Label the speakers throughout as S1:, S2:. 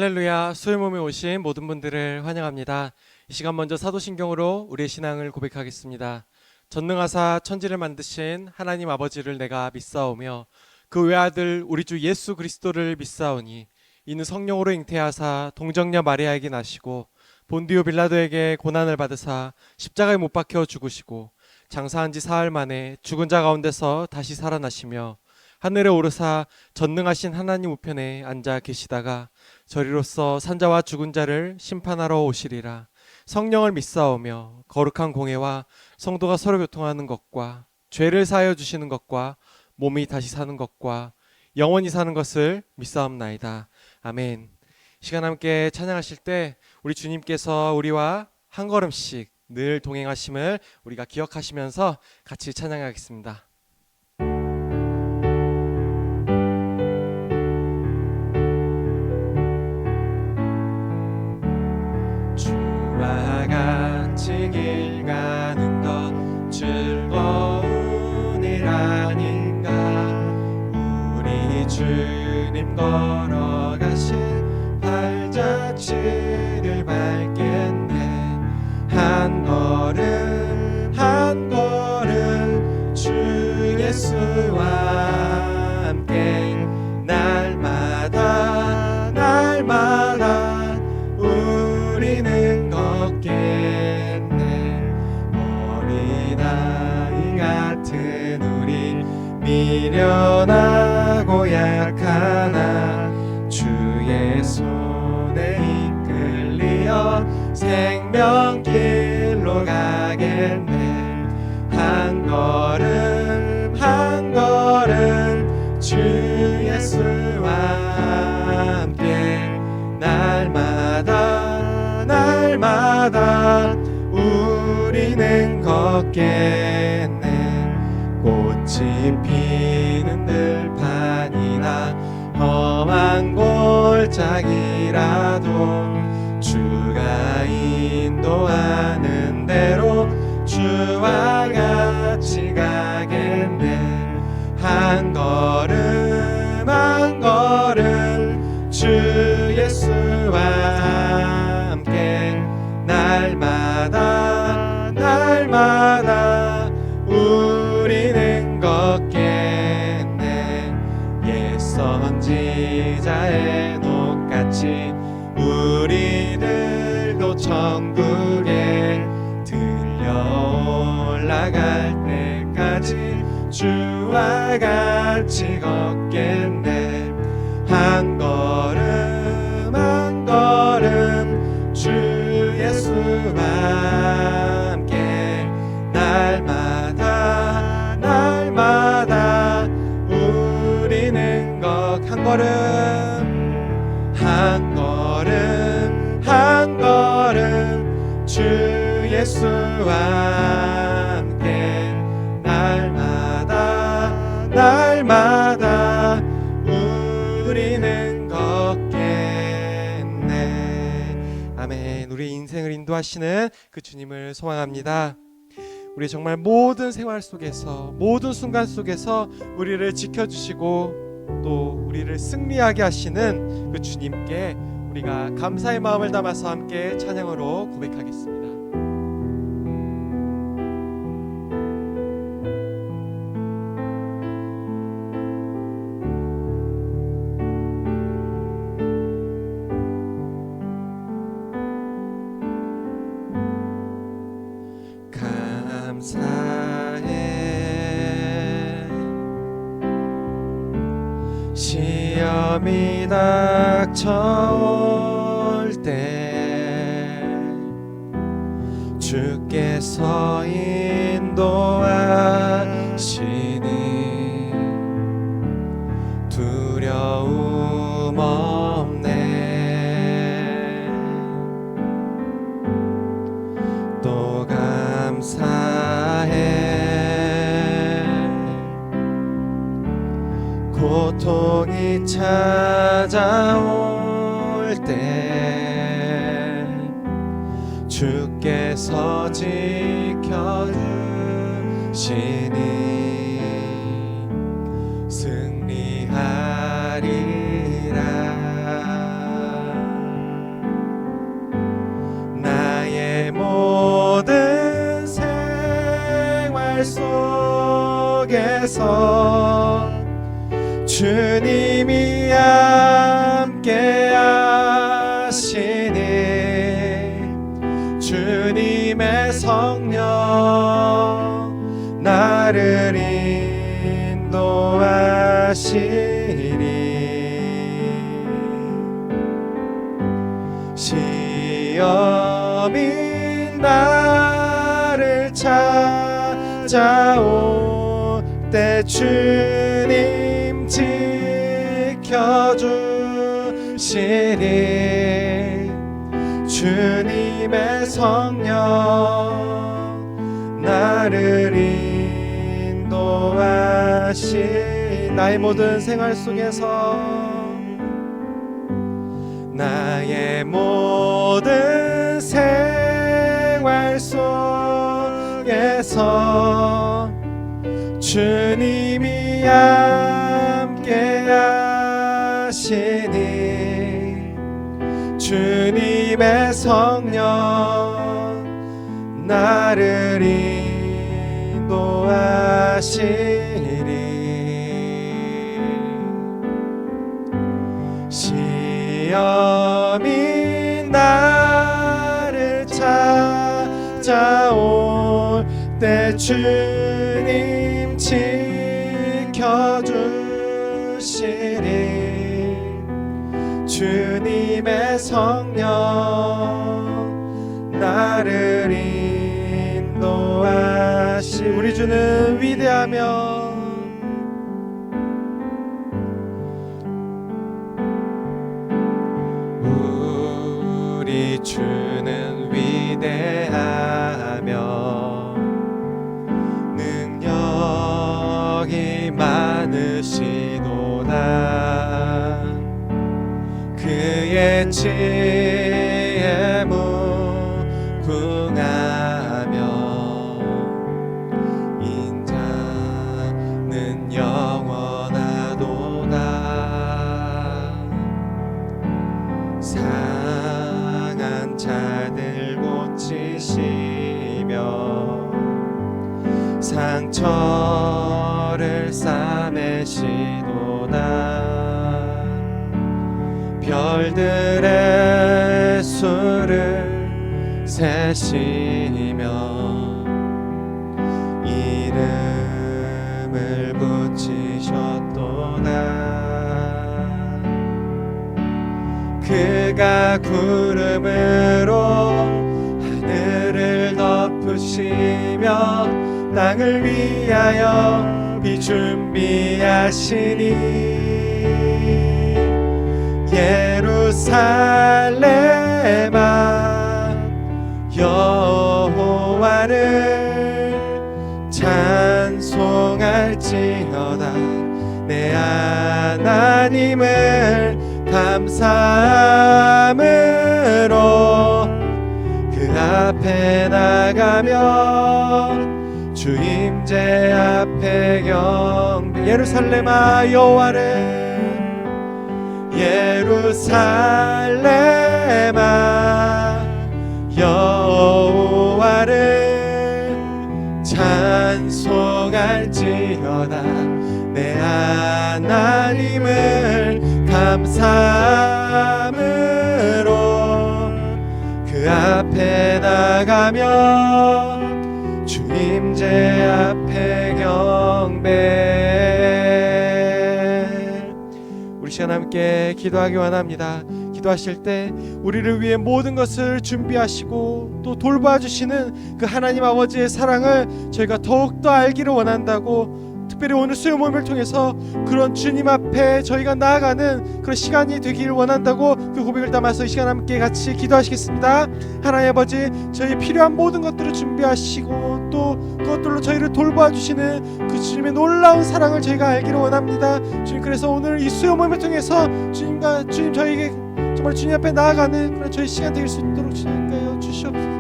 S1: 할렐루야. 수요 몸에 오신 모든 분들을 환영합니다. 이 시간 먼저 사도신경으로 우리의 신앙을 고백하겠습니다. 전능하사 천지를 만드신 하나님 아버지를 내가 믿사오며 그 외아들 우리 주 예수 그리스도를 믿사오니 이는 성령으로 잉태하사 동정녀 마리아에게 나시고 본디오 빌라도에게 고난을 받으사 십자가에 못 박혀 죽으시고 장사한 지 사흘 만에 죽은 자 가운데서 다시 살아나시며 하늘에 오르사 전능하신 하나님 우편에 앉아 계시다가 저리로서 산자와 죽은 자를 심판하러 오시리라. 성령을 믿사오며 거룩한 공회와 성도가 서로 교통하는 것과 죄를 사하여 주시는 것과 몸이 다시 사는 것과 영원히 사는 것을 믿사옵나이다. 아멘. 시간 함께 찬양하실 때 우리 주님께서 우리와 한 걸음씩 늘 동행하심을 우리가 기억하시면서 같이 찬양하겠습니다. 주와 같이 길 가는 것 즐거운 일 아닌가. 우리 주님 걸어가신 발자취를 밟겠네. 한 걸음 한 걸음 주 예수와 함께 날마다 날마다 우리는 걷겠네. 어린아이 같은 우리 미련하고 약하나 주의 손에 이끌리어 생명길로 가겠네. 한 걸음 한 걸음 주 예수와 함께 날마다 날마다 우리는 걷겠네. 꽃이 피는 들판이나 험한 골짜기라도 주가 인도하는 대로 주와 같이 가겠네. 한 걸음 한 걸음 주 예수와 함께 날마다 날마다 우리는 걷겠네. 옛 선지자의 녹같이 우리들도 천국에 들려 올라갈 때까지 주와 같이 걷겠네. 한 걸음 한 걸음 주 예수와 함께 날마다 날마다 우리는 한 걸음 한 걸음 한 걸음 주 예수와 함께 날마다 날마다 우리는 걷겠네. 아멘. 우리 인생을 인도하시는 그 주님을 소망합니다. 우리 정말 모든 생활 속에서 모든 순간 속에서 우리를 지켜주시고 또 우리를 승리하게 하시는 그 주님께 우리가 감사의 마음을 담아서 함께 찬양으로 고백하겠습니다. 감사해 시험이 닥쳐올 때 주께서 인도하시니 두려움 없네. 또 감사해 고통이 찾아올 때 주께서 지켜주시니 승리하리라. 속에서 주님이 함께 하시니 주님의 성령 나를 인도하시니 시험이 나를 찾아올 때 주님 지켜주시니 주님의 성령 나를 인도하시 나의 모든 생활 속에서 나의 모든 생활 속에서 주님이 함께 하시니 주님의 성령 나를 인도하시니 시험이 나를 찾아올 때 주님 지켜주시니 주님의 성령 나를 인도하시 우리 주는 위대하며 우리 주는 위대하며 능력이 많으시도다 그의 지혜 무궁하며 인자는 영원하도다 상한 자들 고치시며 상처를 싸매시도다 별들의 수를 세시며 이름을 붙이셨도다 그가 구름으로 하늘을 덮으시며 땅을 위하여 비 준비하시니 예루살렘아 여호와를 찬송할지어다 내 하나님을 감사함으로 그 앞에 나가며 주 임재 앞에 경배 예루살렘아 여호와를 예루살렘아 여호와를 찬송할지어다 내 하나님을 감사함으로 그 앞에 나가며 주 임재 앞에 경배 우리 시간 함께 기도하기 원합니다. 기도하실 때 우리를 위해 모든 것을 준비하시고 또 돌봐주시는 그 하나님 아버지의 사랑을 저희가 더욱더 알기를 원한다고 특별히 오늘 수요 모임을 통해서 그런 주님 앞에 저희가 나아가는 그런 시간이 되기를 원한다고 그 고백을 담아서 이 시간 함께 같이 기도하시겠습니다. 하나님 아버지 저희 필요한 모든 것들을 준비하시고 또 그것들로 저희를 돌봐주시는 그 주님의 놀라운 사랑을 저희가 알기를 원합니다. 주님 그래서 오늘 이 수요 모임을 통해서 주님 저희에게 정말 주님 앞에 나아가는 그런 저희 시간 되길 수 있도록 주님께서 주시옵소서.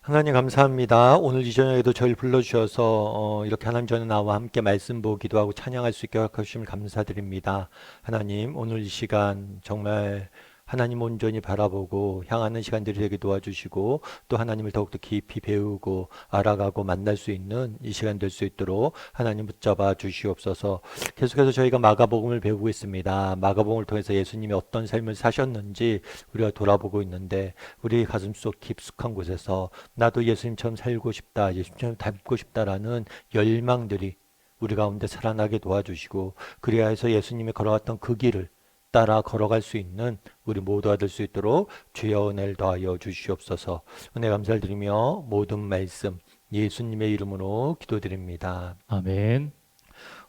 S2: 하나님 감사합니다. 오늘 이 저녁에도 저희를 불러주셔서 이렇게 하나님 전에 나와 함께 말씀 보고 기도하고 찬양할 수 있게 허락하시면 감사드립니다. 하나님 오늘 이 시간 정말 하나님 온전히 바라보고 향하는 시간들이 되게 도와주시고 또 하나님을 더욱더 깊이 배우고 알아가고 만날 수 있는 이 시간 될 수 있도록 하나님 붙잡아 주시옵소서. 계속해서 저희가 마가복음을 배우고 있습니다. 마가복음을 통해서 예수님이 어떤 삶을 사셨는지 우리가 돌아보고 있는데 우리 가슴속 깊숙한 곳에서 나도 예수님처럼 살고 싶다, 예수님처럼 닮고 싶다라는 열망들이 우리 가운데 살아나게 도와주시고 그래야 해서 예수님이 걸어갔던 그 길을 따라 걸어갈 수 있는 우리 모두가 될 수 있도록 주여 은혜를 더하여 주시옵소서. 은혜 감사를 드리며 모든 말씀 예수님의 이름으로 기도드립니다.
S3: 아멘.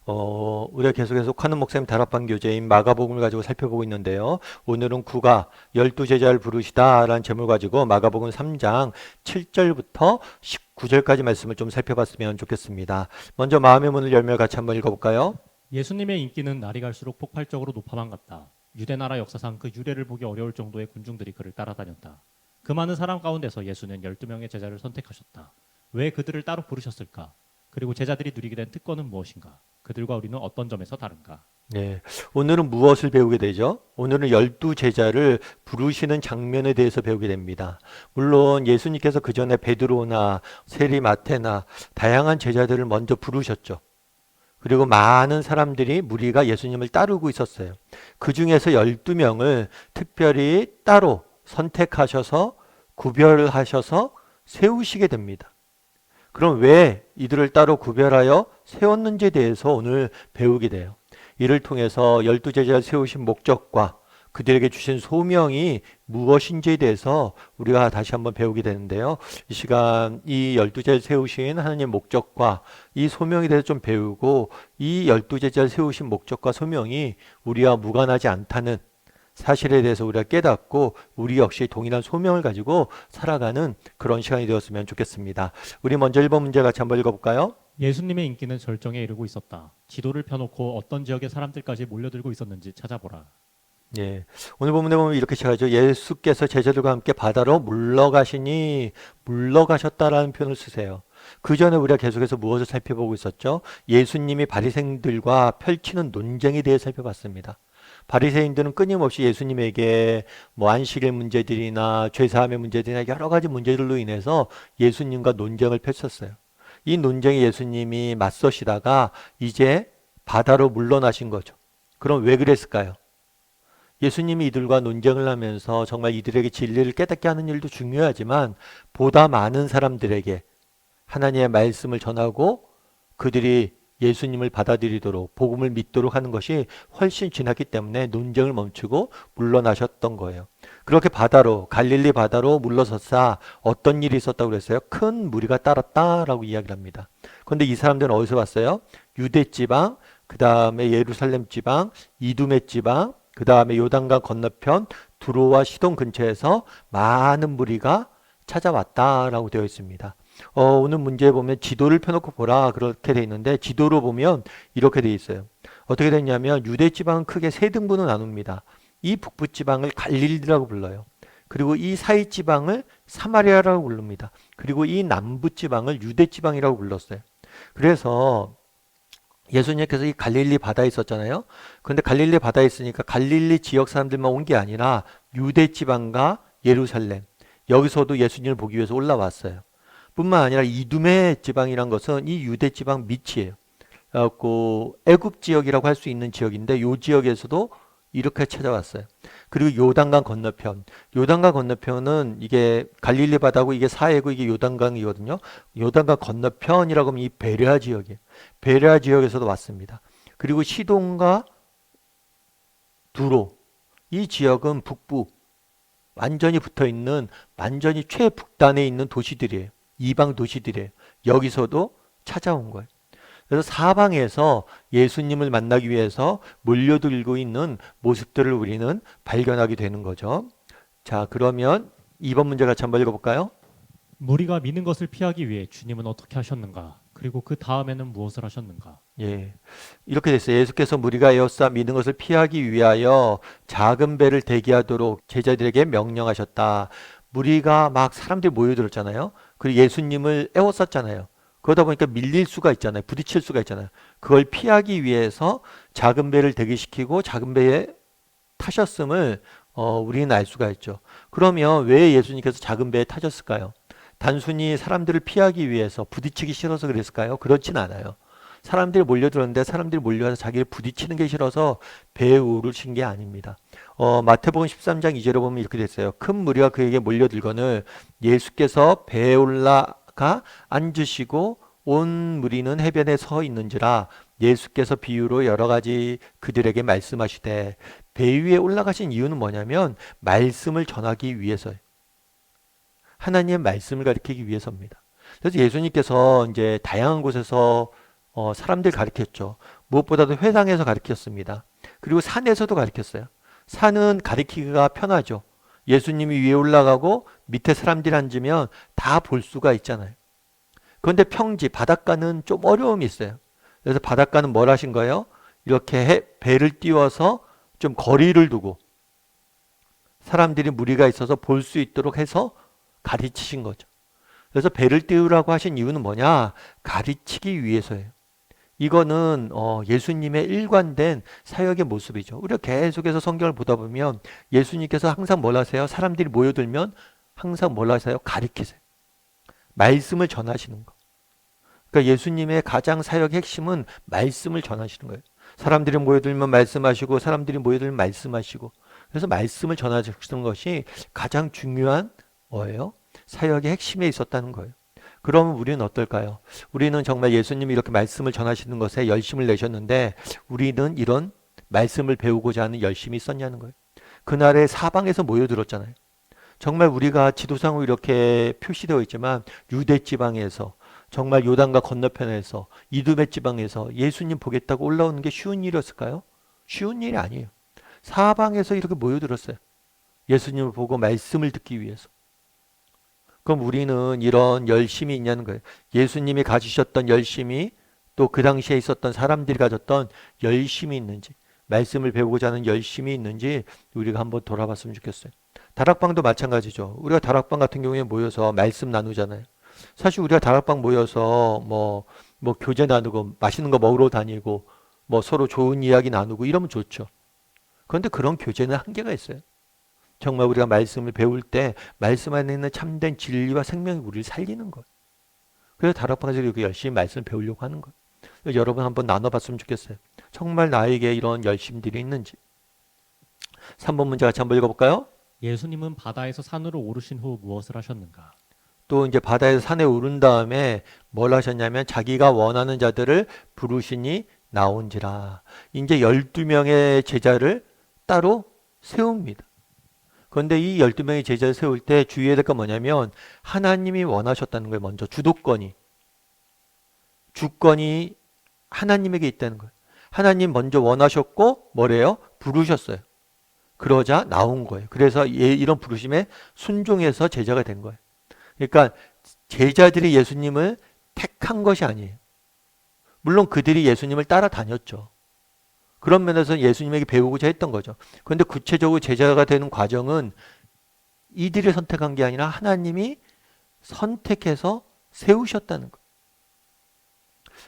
S2: 우리가 계속해서 카는 목사님 다락방 교재인 마가복음을 가지고 살펴보고 있는데요. 오늘은 구가 12제자를 부르시다 라는 제목을 가지고 마가복음 3장 7절부터 19절까지 말씀을 좀 살펴봤으면 좋겠습니다. 먼저 마음의 문을 열며 같이 한번 읽어볼까요?
S3: 예수님의 인기는 날이 갈수록 폭발적으로 높아만 갔다. 유대나라 역사상 그 유래를 보기 어려울 정도의 군중들이 그를 따라다녔다. 그 많은 사람 가운데서 예수는 12명의 제자를 선택하셨다. 왜 그들을 따로 부르셨을까? 그리고 제자들이 누리게 된 특권은 무엇인가? 그들과 우리는 어떤 점에서 다른가?
S2: 네, 오늘은 무엇을 배우게 되죠? 오늘은 12제자를 부르시는 장면에 대해서 배우게 됩니다. 물론 예수님께서 그 전에 베드로나 세리 마테나 다양한 제자들을 먼저 부르셨죠. 그리고 많은 사람들이 무리가 예수님을 따르고 있었어요. 그 중에서 12명을 특별히 따로 선택하셔서 구별하셔서 세우시게 됩니다. 그럼 왜 이들을 따로 구별하여 세웠는지에 대해서 오늘 배우게 돼요. 이를 통해서 12제자를 세우신 목적과 그들에게 주신 소명이 무엇인지에 대해서 우리가 다시 한번 배우게 되는데요. 이 시간 이 12제자를 세우신 하나님의 목적과 이 소명에 대해서 좀 배우고 이 12제자를 세우신 목적과 소명이 우리와 무관하지 않다는 사실에 대해서 우리가 깨닫고 우리 역시 동일한 소명을 가지고 살아가는 그런 시간이 되었으면 좋겠습니다. 우리 먼저 1번 문제 같이 한번 읽어볼까요?
S3: 예수님의 인기는 절정에 이르고 있었다. 지도를 펴놓고 어떤 지역의 사람들까지 몰려들고 있었는지 찾아보라.
S2: 예. 오늘 본문에 보면 이렇게 시작하죠. 예수께서 제자들과 함께 바다로 물러가시니 물러가셨다라는 표현을 쓰세요. 그 전에 우리가 계속해서 무엇을 살펴보고 있었죠? 예수님이 바리새인들과 펼치는 논쟁에 대해 살펴봤습니다. 바리새인들은 끊임없이 예수님에게 뭐 안식일 문제들이나 죄사함의 문제들이나 여러 가지 문제들로 인해서 예수님과 논쟁을 펼쳤어요. 이 논쟁에 예수님이 맞서시다가 이제 바다로 물러나신 거죠. 그럼 왜 그랬을까요? 예수님이 이들과 논쟁을 하면서 정말 이들에게 진리를 깨닫게 하는 일도 중요하지만 보다 많은 사람들에게 하나님의 말씀을 전하고 그들이 예수님을 받아들이도록 복음을 믿도록 하는 것이 훨씬 지났기 때문에 논쟁을 멈추고 물러나셨던 거예요. 그렇게 바다로 갈릴리 바다로 물러섰사 어떤 일이 있었다고 그랬어요? 큰 무리가 따랐다라고 이야기를 합니다. 그런데 이 사람들은 어디서 왔어요? 유대 지방, 그 다음에 예루살렘 지방, 이두메 지방, 그 다음에 요단강 건너편 두로와 시돈 근처에서 많은 무리가 찾아왔다라고 되어 있습니다. 오늘 문제에 보면 지도를 펴놓고 보라 그렇게 돼 있는데 지도로 보면 이렇게 돼 있어요. 어떻게 됐냐면 유대 지방은 크게 세 등분으로 나눕니다. 이 북부 지방을 갈릴리라고 불러요. 그리고 이 사이 지방을 사마리아라고 부릅니다. 그리고 이 남부 지방을 유대 지방이라고 불렀어요. 그래서 예수님께서 이 갈릴리 바다에 있었잖아요. 그런데 갈릴리 바다에 있으니까 갈릴리 지역 사람들만 온 게 아니라 유대 지방과 예루살렘 여기서도 예수님을 보기 위해서 올라왔어요. 뿐만 아니라 이두메 지방이란 것은 이 유대 지방 밑이에요. 애굽 지역이라고 할 수 있는 지역인데 이 지역에서도 이렇게 찾아왔어요. 그리고 요단강 건너편, 요단강 건너편은 이게 갈릴리 바다고 이게 사해고 이게 요단강이거든요. 요단강 건너편이라고 하면 이 베레아 지역이에요. 베레아 지역에서도 왔습니다. 그리고 시돈과 두로, 이 지역은 북부 완전히 붙어있는 완전히 최북단에 있는 도시들이에요. 이방 도시들이에요. 여기서도 찾아온 거예요. 그래서 사방에서 예수님을 만나기 위해서 몰려들고 있는 모습들을 우리는 발견하게 되는 거죠. 자, 그러면 2번 문제 같이 한번 읽어볼까요?
S3: 무리가 미는 것을 피하기 위해 주님은 어떻게 하셨는가? 그리고 그 다음에는 무엇을 하셨는가?
S2: 예, 이렇게 됐어요. 예수께서 무리가 에워싸 미는 것을 피하기 위하여 작은 배를 대기하도록 제자들에게 명령하셨다. 무리가 막 사람들이 모여들었잖아요. 그리고 예수님을 애워쌌잖아요. 그러다 보니까 밀릴 수가 있잖아요. 부딪힐 수가 있잖아요. 그걸 피하기 위해서 작은 배를 대기시키고 작은 배에 타셨음을 우리는 알 수가 있죠. 그러면 왜 예수님께서 작은 배에 타셨을까요? 단순히 사람들을 피하기 위해서 부딪히기 싫어서 그랬을까요? 그렇진 않아요. 사람들이 몰려들었는데 사람들이 몰려와서 자기를 부딪히는 게 싫어서 배에 오르신 게 아닙니다. 마태복음 13장 2절에 보면 이렇게 됐어요. 큰 무리가 그에게 몰려들거늘 예수께서 배에 올라가 앉으시고 온 무리는 해변에 서 있는지라 예수께서 비유로 여러 가지 그들에게 말씀하시되 배 위에 올라가신 이유는 뭐냐면 말씀을 전하기 위해서예요. 하나님의 말씀을 가르치기 위해서입니다. 그래서 예수님께서 이제 다양한 곳에서 사람들 가르쳤죠. 무엇보다도 회당에서 가르쳤습니다. 그리고 산에서도 가르쳤어요. 산은 가르치기가 편하죠. 예수님이 위에 올라가고 밑에 사람들이 앉으면 다 볼 수가 있잖아요. 그런데 평지, 바닷가는 좀 어려움이 있어요. 그래서 바닷가는 뭘 하신 거예요? 이렇게 배를 띄워서 좀 거리를 두고 사람들이 무리가 있어서 볼 수 있도록 해서 가르치신 거죠. 그래서 배를 띄우라고 하신 이유는 뭐냐? 가르치기 위해서예요. 이거는 예수님의 일관된 사역의 모습이죠. 우리가 계속해서 성경을 보다 보면 예수님께서 항상 뭘 하세요? 사람들이 모여들면 항상 뭘 하세요? 가르치세요. 말씀을 전하시는 거. 그러니까 예수님의 가장 사역의 핵심은 말씀을 전하시는 거예요. 사람들이 모여들면 말씀하시고 사람들이 모여들면 말씀하시고 그래서 말씀을 전하시는 것이 가장 중요한 뭐예요? 사역의 핵심에 있었다는 거예요. 그러면 우리는 어떨까요? 우리는 정말 예수님이 이렇게 말씀을 전하시는 것에 열심을 내셨는데 우리는 이런 말씀을 배우고자 하는 열심이 있었냐는 거예요. 그날에 사방에서 모여들었잖아요. 정말 우리가 지도상으로 이렇게 표시되어 있지만 유대 지방에서 정말 요단강 건너편에서 이두메 지방에서 예수님 보겠다고 올라오는 게 쉬운 일이었을까요? 쉬운 일이 아니에요. 사방에서 이렇게 모여들었어요. 예수님을 보고 말씀을 듣기 위해서. 그럼 우리는 이런 열심이 있냐는 거예요. 예수님이 가지셨던 열심이 또 그 당시에 있었던 사람들이 가졌던 열심이 있는지 말씀을 배우고자 하는 열심이 있는지 우리가 한번 돌아봤으면 좋겠어요. 다락방도 마찬가지죠. 우리가 다락방 같은 경우에 모여서 말씀 나누잖아요. 사실 우리가 다락방 모여서 뭐 교제 나누고 맛있는 거 먹으러 다니고 뭐 서로 좋은 이야기 나누고 이러면 좋죠. 그런데 그런 교제는 한계가 있어요. 정말 우리가 말씀을 배울 때 말씀 안에 있는 참된 진리와 생명이 우리를 살리는 거예요. 그래서 다락방에서 이렇게 열심히 말씀을 배우려고 하는 거예요. 여러분 한번 나눠봤으면 좋겠어요. 정말 나에게 이런 열심들이 있는지. 3번 문제 같이 한번 읽어볼까요?
S3: 예수님은 바다에서 산으로 오르신 후 무엇을 하셨는가?
S2: 또 이제 바다에서 산에 오른 다음에 뭘 하셨냐면 자기가 원하는 자들을 부르시니 나온지라. 이제 12명의 제자를 따로 세웁니다. 그런데 이 12명의 제자를 세울 때 주의해야 될 건 뭐냐면 하나님이 원하셨다는 거예요. 먼저 주도권이. 주권이 하나님에게 있다는 거예요. 하나님 먼저 원하셨고 뭐래요? 부르셨어요. 그러자 나온 거예요. 그래서 이런 부르심에 순종해서 제자가 된 거예요. 그러니까 제자들이 예수님을 택한 것이 아니에요. 물론 그들이 예수님을 따라다녔죠. 그런 면에서 예수님에게 배우고자 했던 거죠. 그런데 구체적으로 제자가 되는 과정은 이들이 선택한 게 아니라 하나님이 선택해서 세우셨다는 거예요.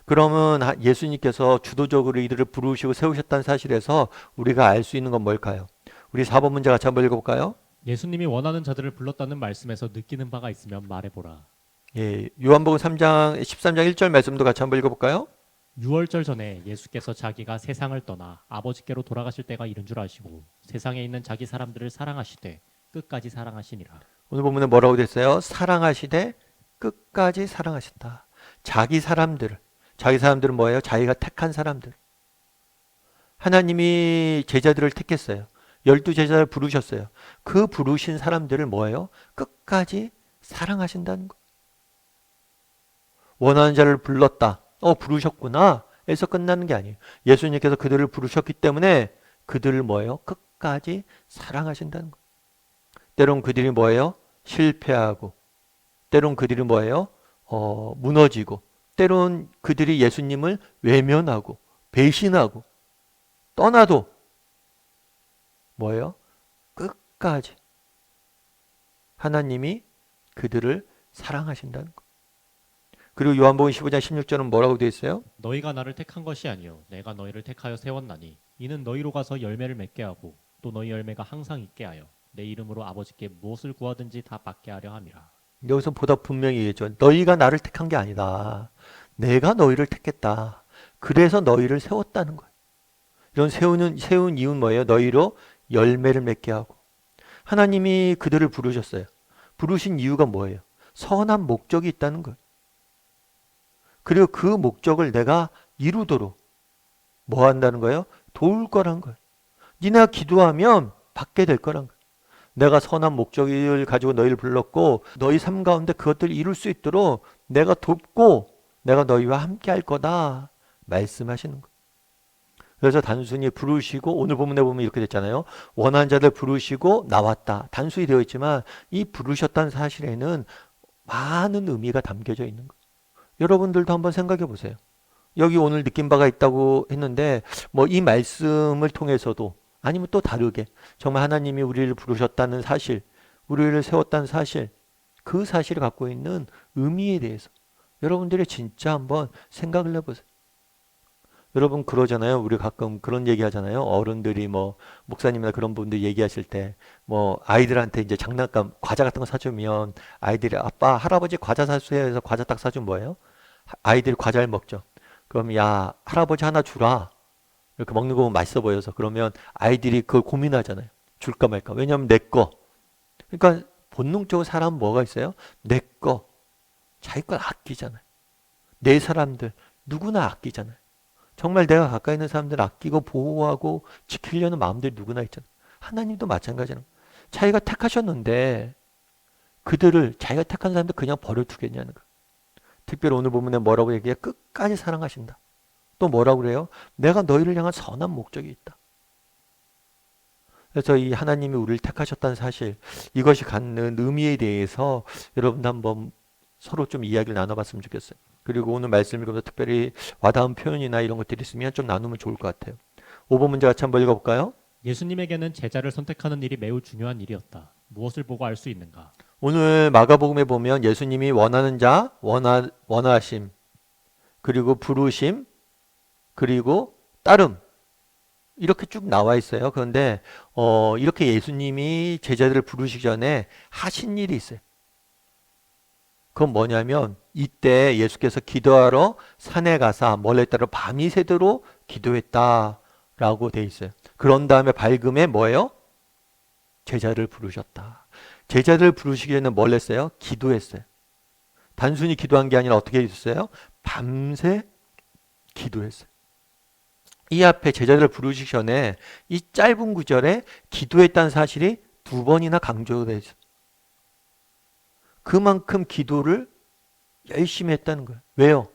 S2: 그러면 예수님께서 주도적으로 이들을 부르시고 세우셨다는 사실에서 우리가 알 수 있는 건 뭘까요? 우리 4번 문제 같이 한번 읽어볼까요?
S3: 예수님이 원하는 자들을 불렀다는 말씀에서 느끼는 바가 있으면 말해보라.
S2: 예, 요한복음 13장 1절 말씀도 같이 한번 읽어볼까요?
S3: 6월절 전에 예수께서 자기가 세상을 떠나 아버지께로 돌아가실 때가 이른 줄 아시고 세상에 있는 자기 사람들을 사랑하시되 끝까지 사랑하시니라.
S2: 오늘 본문에 뭐라고 됐어요? 사랑하시되 끝까지 사랑하신다. 자기 사람들은 뭐예요? 자기가 택한 사람들. 하나님이 제자들을 택했어요. 12제자를 부르셨어요. 그 부르신 사람들을 뭐예요? 끝까지 사랑하신다는 거예요. 원하는 자를 불렀다. 부르셨구나. 에서 끝나는 게 아니에요. 예수님께서 그들을 부르셨기 때문에 그들을 뭐예요? 끝까지 사랑하신다는 거예요. 때론 그들이 뭐예요? 실패하고, 때론 그들이 뭐예요? 무너지고, 때론 그들이 예수님을 외면하고, 배신하고, 떠나도 뭐예요? 끝까지 하나님이 그들을 사랑하신다는 거. 그리고 요한복음 15장 16절은 뭐라고 되어 있어요?
S3: 너희가 나를 택한 것이 아니요 내가 너희를 택하여 세웠나니 이는 너희로 가서 열매를 맺게 하고 또 너희 열매가 항상 있게 하여 내 이름으로 아버지께 무엇을 구하든지 다 받게 하려 함이라.
S2: 여기서 보다 분명히 얘기했죠. 너희가 나를 택한 게 아니다. 내가 너희를 택했다. 그래서 너희를 세웠다는 거예요. 이런 세운 이유는 뭐예요? 너희로 열매를 맺게 하고. 하나님이 그들을 부르셨어요. 부르신 이유가 뭐예요? 선한 목적이 있다는 거예요. 그리고 그 목적을 내가 이루도록 뭐 한다는 거예요? 도울 거란 거예요. 니네가 기도하면 받게 될 거란 거예요. 내가 선한 목적을 가지고 너희를 불렀고 너희 삶 가운데 그것들을 이룰 수 있도록 내가 돕고 내가 너희와 함께 할 거다 말씀하시는 거예요. 그래서 단순히 부르시고 오늘 본문에 보면 이렇게 됐잖아요. 원하는 자들 부르시고 나왔다. 단순히 되어 있지만 이 부르셨다는 사실에는 많은 의미가 담겨져 있는 거예요. 여러분들도 한번 생각해 보세요. 여기 오늘 느낀 바가 있다고 했는데 뭐 이 말씀을 통해서도 아니면 또 다르게 정말 하나님이 우리를 부르셨다는 사실, 우리를 세웠다는 사실, 그 사실을 갖고 있는 의미에 대해서 여러분들이 진짜 한번 생각을 해보세요. 여러분 그러잖아요. 우리 가끔 그런 얘기 하잖아요. 어른들이 뭐 목사님이나 그런 분들 얘기하실 때 뭐 아이들한테 이제 장난감 과자 같은 거 사주면 아이들이 아빠 할아버지 과자 사주세요 해서 과자 딱 사주면 뭐예요? 아이들이 과자를 먹죠. 그럼 야 할아버지 하나 주라. 이렇게 먹는 거 보면 맛있어 보여서 그러면 아이들이 그걸 고민하잖아요. 줄까 말까. 왜냐하면 내 거. 그러니까 본능적으로 사람은 뭐가 있어요? 내 거. 자기 걸 아끼잖아요. 내 사람들 누구나 아끼잖아요. 정말 내가 가까이 있는 사람들 아끼고 보호하고 지키려는 마음들이 누구나 있잖아요. 하나님도 마찬가지는 자기가 택하셨는데 그들을 자기가 택한 사람들 그냥 버려두겠냐는 거예요. 특별히 오늘 본문에 뭐라고 얘기해? 끝까지 사랑하신다. 또 뭐라고 그래요? 내가 너희를 향한 선한 목적이 있다. 그래서 이 하나님이 우리를 택하셨다는 사실, 이것이 갖는 의미에 대해서 여러분도 한번 서로 좀 이야기를 나눠봤으면 좋겠어요. 그리고 오늘 말씀을 읽으면서 특별히 와닿은 표현이나 이런 것들이 있으면 좀 나누면 좋을 것 같아요. 5번 문제 같이 한번 읽어볼까요?
S3: 예수님에게는 제자를 선택하는 일이 매우 중요한 일이었다. 무엇을 보고 알 수 있는가?
S2: 오늘 마가복음에 보면 예수님이 원하는 자, 원하심, 그리고 부르심, 그리고 따름 이렇게 쭉 나와 있어요. 그런데 이렇게 예수님이 제자들을 부르시기 전에 하신 일이 있어요. 그건 뭐냐면 이때 예수께서 기도하러 산에 가사 멀리 따라 밤이 새도록 기도했다라고 돼 있어요. 그런 다음에 밝음에 뭐예요? 제자를 부르셨다. 제자들 부르시기 전에 뭘 했어요? 기도했어요. 단순히 기도한 게 아니라 어떻게 했어요? 밤새 기도했어요. 이 앞에 제자들을 부르시기 전에 이 짧은 구절에 기도했다는 사실이 2번이나 강조되어 있어요. 그만큼 기도를 열심히 했다는 거예요. 왜요?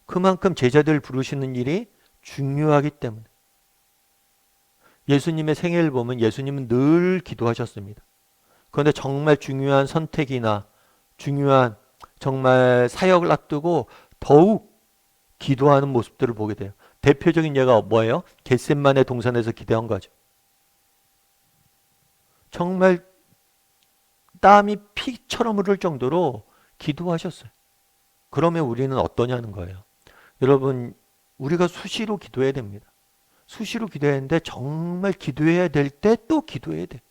S2: 그만큼 제자들을 부르시는 일이 중요하기 때문에. 예수님의 생애를 보면 예수님은 늘 기도하셨습니다. 그런데 정말 중요한 선택이나 중요한 정말 사역을 앞두고 더욱 기도하는 모습들을 보게 돼요. 대표적인 예가 뭐예요? 겟셋마네 동산에서 기도한 거죠. 정말 땀이 피처럼 흐를 정도로 기도하셨어요. 그러면 우리는 어떠냐는 거예요. 여러분, 우리가 수시로 기도해야 됩니다. 수시로 기도해야 하는데 정말 기도해야 될 때 또 기도해야 돼요.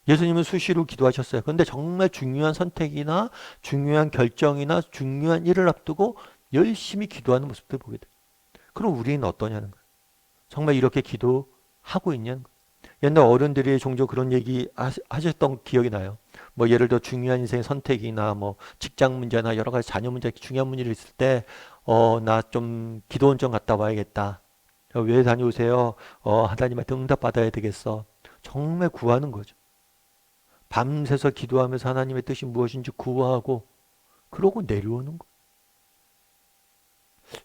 S2: 예수님은 수시로 기도하셨어요. 그런데 정말 중요한 선택이나 중요한 결정이나 중요한 일을 앞두고 열심히 기도하는 모습들 보게 돼요. 그럼 우리는 어떠냐는 거예요. 정말 이렇게 기도하고 있냐는 거예요. 옛날 어른들이 종종 그런 얘기 하셨던 기억이 나요. 뭐 예를 들어 중요한 인생의 선택이나 뭐 직장 문제나 여러 가지 자녀 문제, 중요한 문제를 있을 때 나 좀 기도원 좀 갔다 와야겠다. 왜 다녀오세요? 하나님한테 응답 받아야 되겠어. 정말 구하는 거죠. 밤새서 기도하면서 하나님의 뜻이 무엇인지 구하고 그러고 내려오는 거.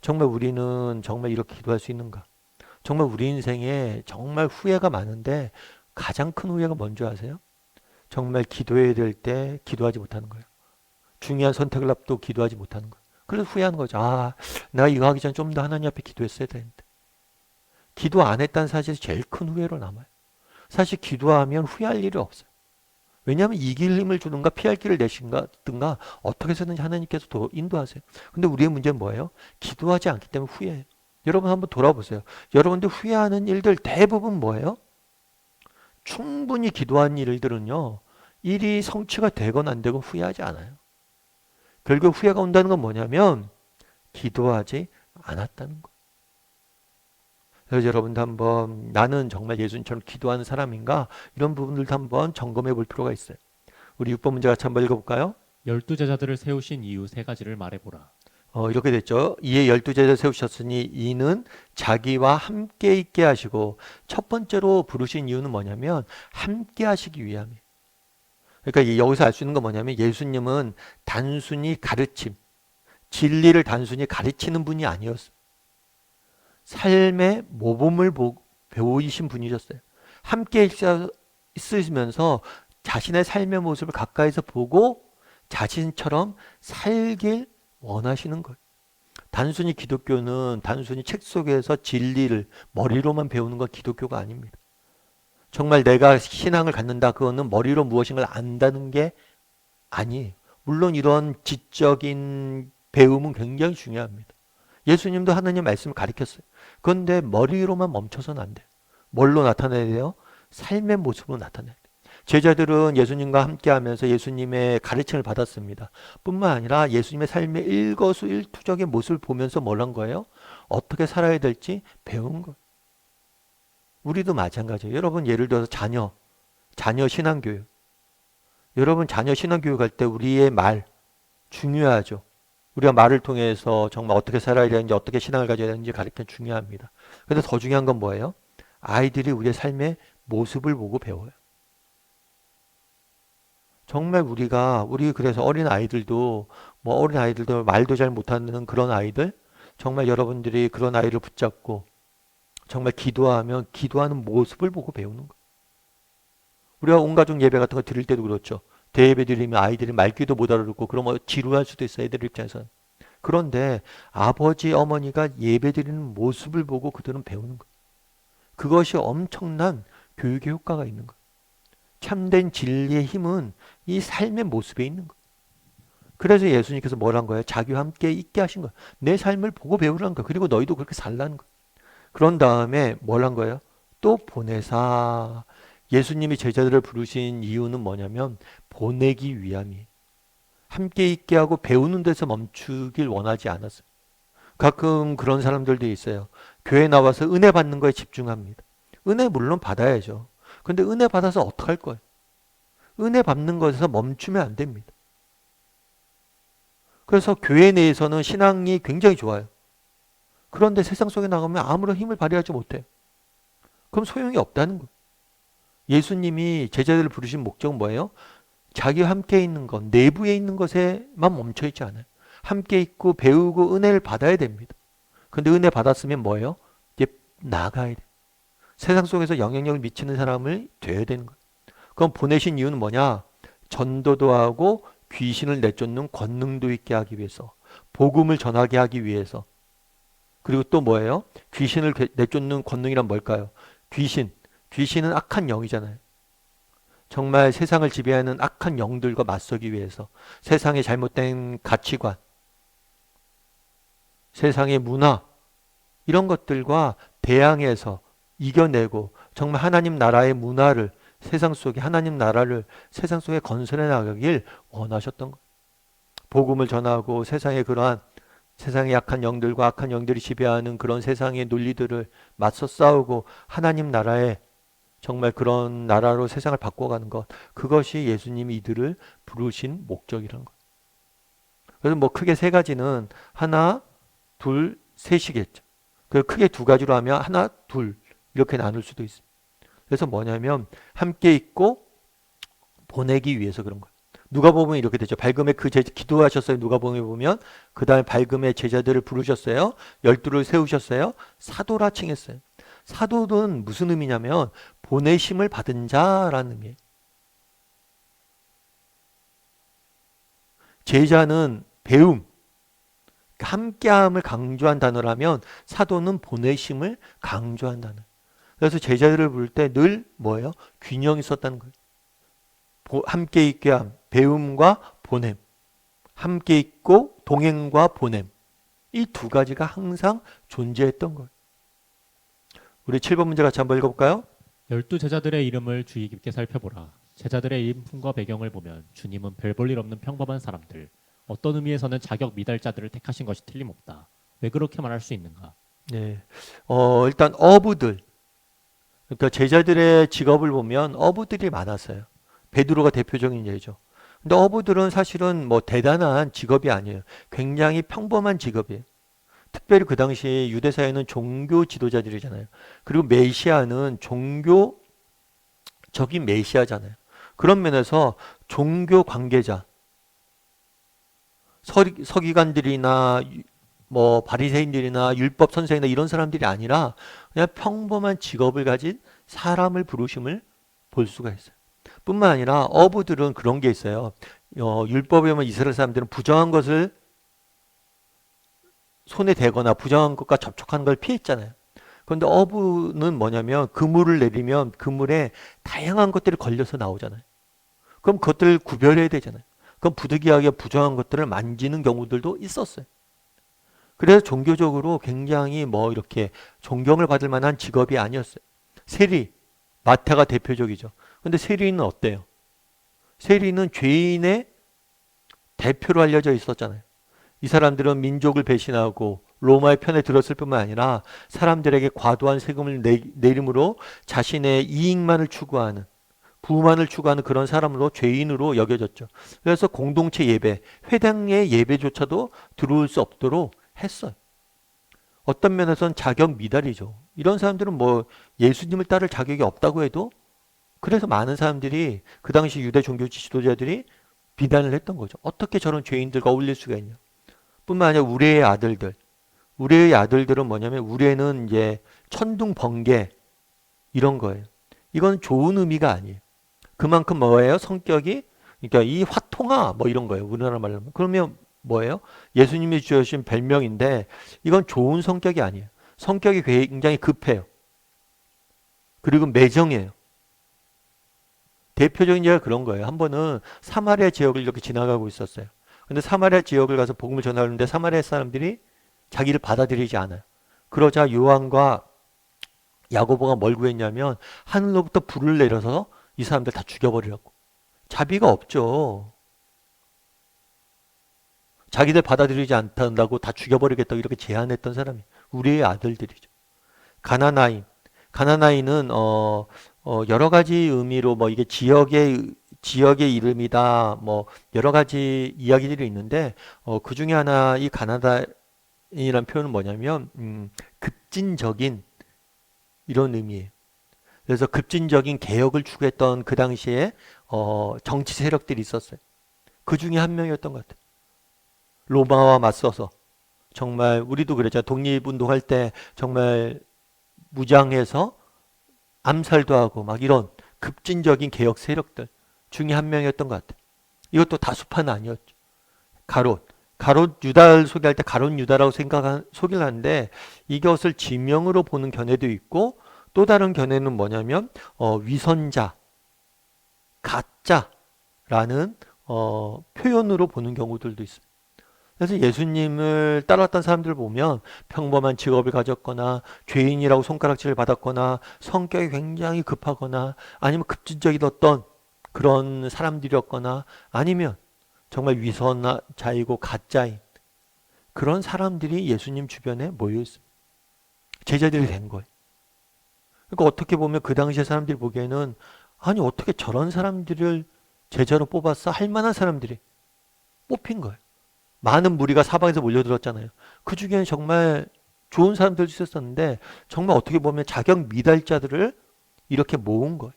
S2: 정말 우리는 정말 이렇게 기도할 수 있는가? 정말 우리 인생에 정말 후회가 많은데 가장 큰 후회가 뭔지 아세요? 정말 기도해야 될 때 기도하지 못하는 거예요. 중요한 선택을 앞두고 기도하지 못하는 거예요. 그래서 후회하는 거죠. 내가 이거 하기 전에 좀 더 하나님 앞에 기도했어야 되는데. 기도 안 했다는 사실이 제일 큰 후회로 남아요. 사실 기도하면 후회할 일이 없어요. 왜냐하면 이길 힘을 주든가 피할 길을 내신다든가 어떻게 해서든지 하나님께서 인도하세요. 근데 우리의 문제는 뭐예요? 기도하지 않기 때문에 후회해요. 여러분 한번 돌아보세요. 여러분들 후회하는 일들 대부분 뭐예요? 충분히 기도한 일들은요. 일이 성취가 되건 안 되건 후회하지 않아요. 결국 후회가 온다는 건 뭐냐면 기도하지 않았다는 거. 그래서 여러분도 한번 나는 정말 예수님처럼 기도하는 사람인가 이런 부분들도 한번 점검해 볼 필요가 있어요. 우리 6번 문제 같이 한번 읽어볼까요?
S3: 12제자들을 세우신 이유 세 가지를 말해보라.
S2: 이렇게 됐죠. 이에 12제자를 세우셨으니 이는 자기와 함께 있게 하시고 첫 번째로 부르신 이유는 뭐냐면 함께 하시기 위함이에요. 그러니까 여기서 알 수 있는 건 뭐냐면 예수님은 단순히 가르침, 진리를 단순히 가르치는 분이 아니었어요. 삶의 모범을 배우이신 분이셨어요. 함께 있으면서 자신의 삶의 모습을 가까이서 보고 자신처럼 살길 원하시는 거예요. 단순히 기독교는 단순히 책 속에서 진리를 머리로만 배우는 건 기독교가 아닙니다. 정말 내가 신앙을 갖는다 그거는 머리로 무엇인가를 안다는 게 아니에요. 물론 이런 지적인 배움은 굉장히 중요합니다. 예수님도 하나님 말씀을 가르쳤어요. 그런데 머리로만 멈춰서는 안 돼요. 뭘로 나타내야 돼요? 삶의 모습으로 나타내야 돼요. 제자들은 예수님과 함께하면서 예수님의 가르침을 받았습니다. 뿐만 아니라 예수님의 삶의 일거수일투족의 모습을 보면서 뭘 한 거예요? 어떻게 살아야 될지 배운 거예요. 우리도 마찬가지예요. 여러분 예를 들어서 자녀 신앙교육. 여러분 자녀 신앙교육 할 때 우리의 말 중요하죠. 우리가 말을 통해서 정말 어떻게 살아야 되는지 어떻게 신앙을 가져야 되는지 가르치는 중요합니다. 근데 더 중요한 건 뭐예요? 아이들이 우리의 삶의 모습을 보고 배워요. 정말 우리 그래서 어린 아이들도 말도 잘 못하는 그런 아이들 정말 여러분들이 그런 아이를 붙잡고 정말 기도하면 기도하는 모습을 보고 배우는 거예요. 우리가 온 가족 예배 같은 거 드릴 때도 그렇죠. 대예배 드리면 아이들이 말귀도 못 알아듣고 그러면 지루할 수도 있어요. 애들 입장에서는. 그런데 아버지 어머니가 예배 드리는 모습을 보고 그들은 배우는 거예요. 그것이 엄청난 교육의 효과가 있는 거예요. 참된 진리의 힘은 이 삶의 모습에 있는 거예요. 그래서 예수님께서 뭘 한 거예요? 자기와 함께 있게 하신 거예요. 내 삶을 보고 배우라는 거예요. 그리고 너희도 그렇게 살라는 거예요. 그런 다음에 뭘 한 거예요? 또 보내사. 예수님이 제자들을 부르신 이유는 뭐냐면 보내기 위함이에요. 함께 있게 하고 배우는 데서 멈추길 원하지 않았어요. 가끔 그런 사람들도 있어요. 교회 나와서 은혜 받는 거에 집중합니다. 은혜 물론 받아야죠. 근데 은혜 받아서 어떡할 거예요? 은혜 받는 것에서 멈추면 안 됩니다. 그래서 교회 내에서는 신앙이 굉장히 좋아요. 그런데 세상 속에 나가면 아무런 힘을 발휘하지 못해요. 그럼 소용이 없다는 거예요. 예수님이 제자들을 부르신 목적은 뭐예요? 자기와 함께 있는 것, 내부에 있는 것에만 멈춰 있지 않아요. 함께 있고 배우고 은혜를 받아야 됩니다. 근데 은혜 받았으면 뭐예요? 이제 나가야 돼요. 세상 속에서 영향력을 미치는 사람을 돼야 되는 거예요. 그럼 보내신 이유는 뭐냐? 전도도 하고 귀신을 내쫓는 권능도 있게 하기 위해서, 복음을 전하게 하기 위해서. 그리고 또 뭐예요? 귀신을 내쫓는 권능이란 뭘까요? 귀신은 악한 영이잖아요. 정말 세상을 지배하는 악한 영들과 맞서기 위해서 세상의 잘못된 가치관, 세상의 문화 이런 것들과 대항해서 이겨내고 정말 하나님 나라의 문화를 세상 속에 하나님 나라를 세상 속에 건설해 나가길 원하셨던 거예요. 복음을 전하고 세상의 그러한 세상의 약한 영들과 악한 영들이 지배하는 그런 세상의 논리들을 맞서 싸우고 하나님 나라의 정말 그런 나라로 세상을 바꿔가는 것, 그것이 예수님이 이들을 부르신 목적이라는 것. 그래서 뭐 크게 세 가지는 하나, 둘, 셋이겠죠. 그 크게 두 가지로 하면 하나, 둘 이렇게 나눌 수도 있습니다. 그래서 뭐냐면 함께 있고 보내기 위해서 그런 거예요. 누가복음에 이렇게 되죠. 발금에 기도하셨어요. 누가복음에 보면 그 다음에 발금에 제자들을 부르셨어요. 12를 세우셨어요. 사도라 칭했어요. 사도는 무슨 의미냐면 보내심을 받은 자라는 의미예요. 제자는 배움, 함께함을 강조한 단어라면 사도는 보내심을 강조한 단어. 그래서 제자들을 부를 때 늘 뭐예요? 균형이 있었다는 거예요. 함께 있게 함, 배움과 보냄. 함께 있고 동행과 보냄. 이 두 가지가 항상 존재했던 거예요. 우리 7번 문제 같이 한번 읽어볼까요?
S3: 12제자들의 이름을 주의 깊게 살펴보라. 제자들의 인품과 배경을 보면 주님은 별 볼 일 없는 평범한 사람들, 어떤 의미에서는 자격 미달자들을 택하신 것이 틀림없다. 왜 그렇게 말할 수 있는가?
S2: 네. 일단 어부들. 그러니까 제자들의 직업을 보면 어부들이 많았어요. 베드로가 대표적인 예죠. 근데 어부들은 사실은 뭐 대단한 직업이 아니에요. 굉장히 평범한 직업이에요. 특별히 그 당시 유대사회는 종교 지도자들이잖아요. 그리고 메시아는 종교적인 메시아잖아요. 그런 면에서 종교 관계자, 서기관들이나 뭐 바리새인들이나 율법 선생이나 이런 사람들이 아니라 그냥 평범한 직업을 가진 사람을 부르심을 볼 수가 있어요. 뿐만 아니라 어부들은 그런 게 있어요. 율법에 보면 이스라엘 사람들은 부정한 것을 손에 대거나 부정한 것과 접촉하는 걸 피했잖아요. 그런데 어부는 뭐냐면 그물을 내리면 그물에 다양한 것들이 걸려서 나오잖아요. 그럼 그것들을 구별해야 되잖아요. 그럼 부득이하게 부정한 것들을 만지는 경우들도 있었어요. 그래서 종교적으로 굉장히 뭐 이렇게 존경을 받을 만한 직업이 아니었어요. 세리, 마태가 대표적이죠. 근데 세리는 어때요? 세리는 죄인의 대표로 알려져 있었잖아요. 이 사람들은 민족을 배신하고 로마의 편에 들었을 뿐만 아니라 사람들에게 과도한 세금을 내림으로 자신의 이익만을 추구하는, 부만을 추구하는 그런 사람으로 죄인으로 여겨졌죠. 그래서 공동체 예배, 회당의 예배조차도 들어올 수 없도록 했어요. 어떤 면에서는 자격 미달이죠. 이런 사람들은 뭐 예수님을 따를 자격이 없다고 해도 그래서 많은 사람들이 그 당시 유대 종교 지도자들이 비난을 했던 거죠. 어떻게 저런 죄인들과 어울릴 수가 있냐. 뿐만 아니라 우레의 아들들. 우레의 아들들은 뭐냐면 우레는 이제 천둥 번개 이런 거예요. 이건 좋은 의미가 아니에요. 그만큼 뭐예요? 성격이 그러니까 이 화통아 뭐 이런 거예요. 우리나라 말로 하면. 그러면 뭐예요? 예수님이 주신 별명인데 이건 좋은 성격이 아니에요. 성격이 굉장히 급해요. 그리고 매정해요. 대표적인 예가 그런 거예요. 한 번은 사마리아 지역을 이렇게 지나가고 있었어요. 근데 사마리아 지역을 가서 복음을 전하는데 사마리아 사람들이 자기를 받아들이지 않아요. 그러자 요한과 야고보가 뭘 구했냐면 하늘로부터 불을 내려서 이 사람들 다 죽여버리라고. 자비가 없죠. 자기들 받아들이지 않는다고 다 죽여버리겠다고 이렇게 제안했던 사람이 우리의 아들들이죠. 가나나인. 가나나인은 여러 가지 의미로 뭐 이게 지역의 이름이다 뭐 여러 가지 이야기들이 있는데 그 중에 하나 이 가나다인이라는 표현은 뭐냐면 급진적인 이런 의미예요. 그래서 급진적인 개혁을 추구했던 그 당시에 정치 세력들이 있었어요. 그 중에 한 명이었던 것 같아요. 로마와 맞서서 정말 우리도 그랬잖아요. 독립운동할 때 정말 무장해서 암살도 하고 막 이런 급진적인 개혁 세력들 중에 한 명이었던 것 같아요. 이것도 다수파는 아니었죠. 가롯 유다를 소개할 때 가롯 유다라고 소개를 하는데 이것을 지명으로 보는 견해도 있고 또 다른 견해는 뭐냐면 위선자, 가짜라는 표현으로 보는 경우들도 있어요. 그래서 예수님을 따랐던 사람들을 보면 평범한 직업을 가졌거나 죄인이라고 손가락질을 받았거나 성격이 굉장히 급하거나 아니면 급진적인 어떤 그런 사람들이었거나 아니면 정말 위선자이고 가짜인 그런 사람들이 예수님 주변에 모여 있습니다. 제자들이 된 거예요. 그러니까 어떻게 보면 그 당시에 사람들이 보기에는 아니 어떻게 저런 사람들을 제자로 뽑았어? 할 만한 사람들이 뽑힌 거예요. 많은 무리가 사방에서 몰려들었잖아요. 그 중에는 정말 좋은 사람들도 있었는데 정말 어떻게 보면 자격 미달자들을 이렇게 모은 거예요.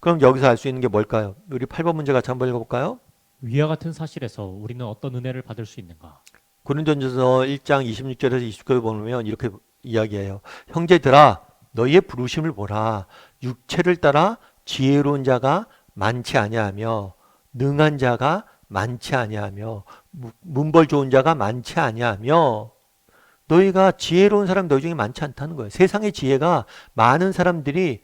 S2: 그럼 여기서 알 수 있는 게 뭘까요? 우리 8번 문제 같이 한번 읽어볼까요?
S3: 위와 같은 사실에서 우리는 어떤 은혜를 받을 수 있는가?
S2: 고린도전서 1장 26절에서 29절 보면 이렇게 이야기해요. 형제들아 너희의 부르심을 보라. 육체를 따라 지혜로운 자가 많지 아니하며 능한 자가 많지 아니하며 문벌 좋은 자가 많지 아니하며 너희가 지혜로운 사람 너희 중에 많지 않다는 거예요. 세상 지혜가 많은 사람들이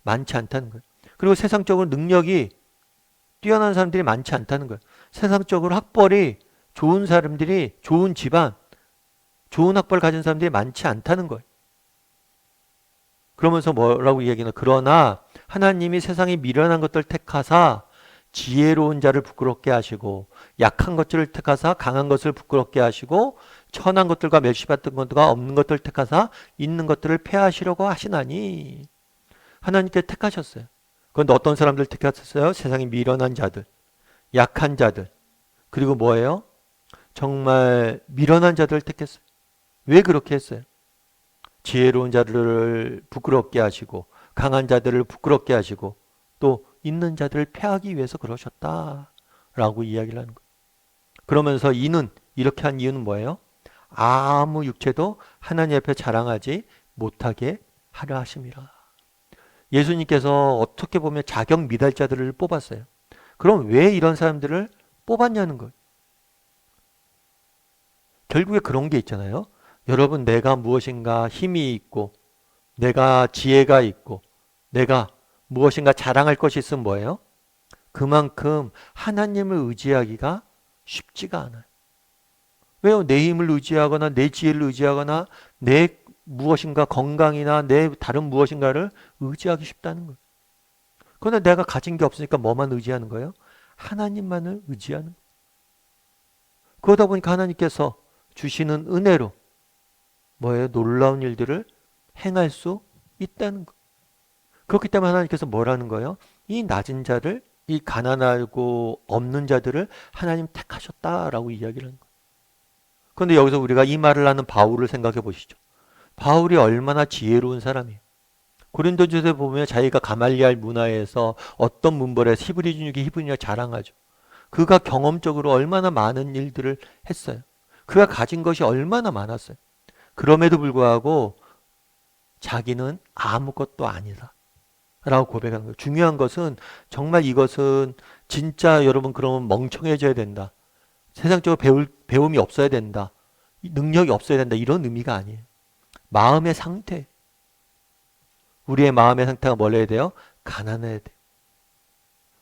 S2: 많지 않다는 거예요. 그리고 세상적으로 능력이 뛰어난 사람들이 많지 않다는 거예요. 세상적으로 학벌이 좋은 사람들이, 좋은 집안, 좋은 학벌을 가진 사람들이 많지 않다는 거예요. 그러면서 뭐라고 이야기하나? 그러나 하나님이 세상에 미련한 것들 택하사 지혜로운 자를 부끄럽게 하시고 약한 것들을 택하사 강한 것을 부끄럽게 하시고 천한 것들과 멸시받던 것과 없는 것들을 택하사 있는 것들을 폐하시려고 하시나니 하나님께 택하셨어요. 그런데 어떤 사람들 택하셨어요? 세상에 미련한 자들, 약한 자들, 그리고 뭐예요? 정말 미련한 자들을 택했어요. 왜 그렇게 했어요? 지혜로운 자들을 부끄럽게 하시고 강한 자들을 부끄럽게 하시고 또 있는 자들을 패하기 위해서 그러셨다라고 이야기를 하는 거예요. 그러면서 이는 이렇게 한 이유는 뭐예요? 아무 육체도 하나님 앞에 자랑하지 못하게 하려 하심이라. 예수님께서 어떻게 보면 자격 미달자들을 뽑았어요. 그럼 왜 이런 사람들을 뽑았냐는 거예요. 결국에 그런 게 있잖아요. 여러분, 내가 무엇인가 힘이 있고 내가 지혜가 있고 내가 무엇인가 자랑할 것이 있으면 뭐예요? 그만큼 하나님을 의지하기가 쉽지가 않아요. 왜요? 내 힘을 의지하거나 내 지혜를 의지하거나 내 무엇인가 건강이나 내 다른 무엇인가를 의지하기 쉽다는 거예요. 그런데 내가 가진 게 없으니까 뭐만 의지하는 거예요? 하나님만을 의지하는 거예요. 그러다 보니까 하나님께서 주시는 은혜로 뭐예요? 놀라운 일들을 행할 수 있다는 거예요. 그렇기 때문에 하나님께서 뭐라는 거예요? 이 낮은 자를, 이 가난하고 없는 자들을 하나님 택하셨다라고 이야기를 하는 거예요. 그런데 여기서 우리가 이 말을 하는 바울을 생각해 보시죠. 바울이 얼마나 지혜로운 사람이에요. 고린도전서에 보면 자기가 가말리알 문화에서 어떤 문벌에서 히브리 중에 히브리냐 자랑하죠. 그가 경험적으로 얼마나 많은 일들을 했어요. 그가 가진 것이 얼마나 많았어요. 그럼에도 불구하고 자기는 아무것도 아니다 라고 고백하는 거예요. 중요한 것은 정말 이것은 진짜 여러분 그러면 멍청해져야 된다. 세상적으로 배움이 없어야 된다. 능력이 없어야 된다. 이런 의미가 아니에요. 마음의 상태. 우리의 마음의 상태가 뭘해야 돼요? 가난해야 돼요.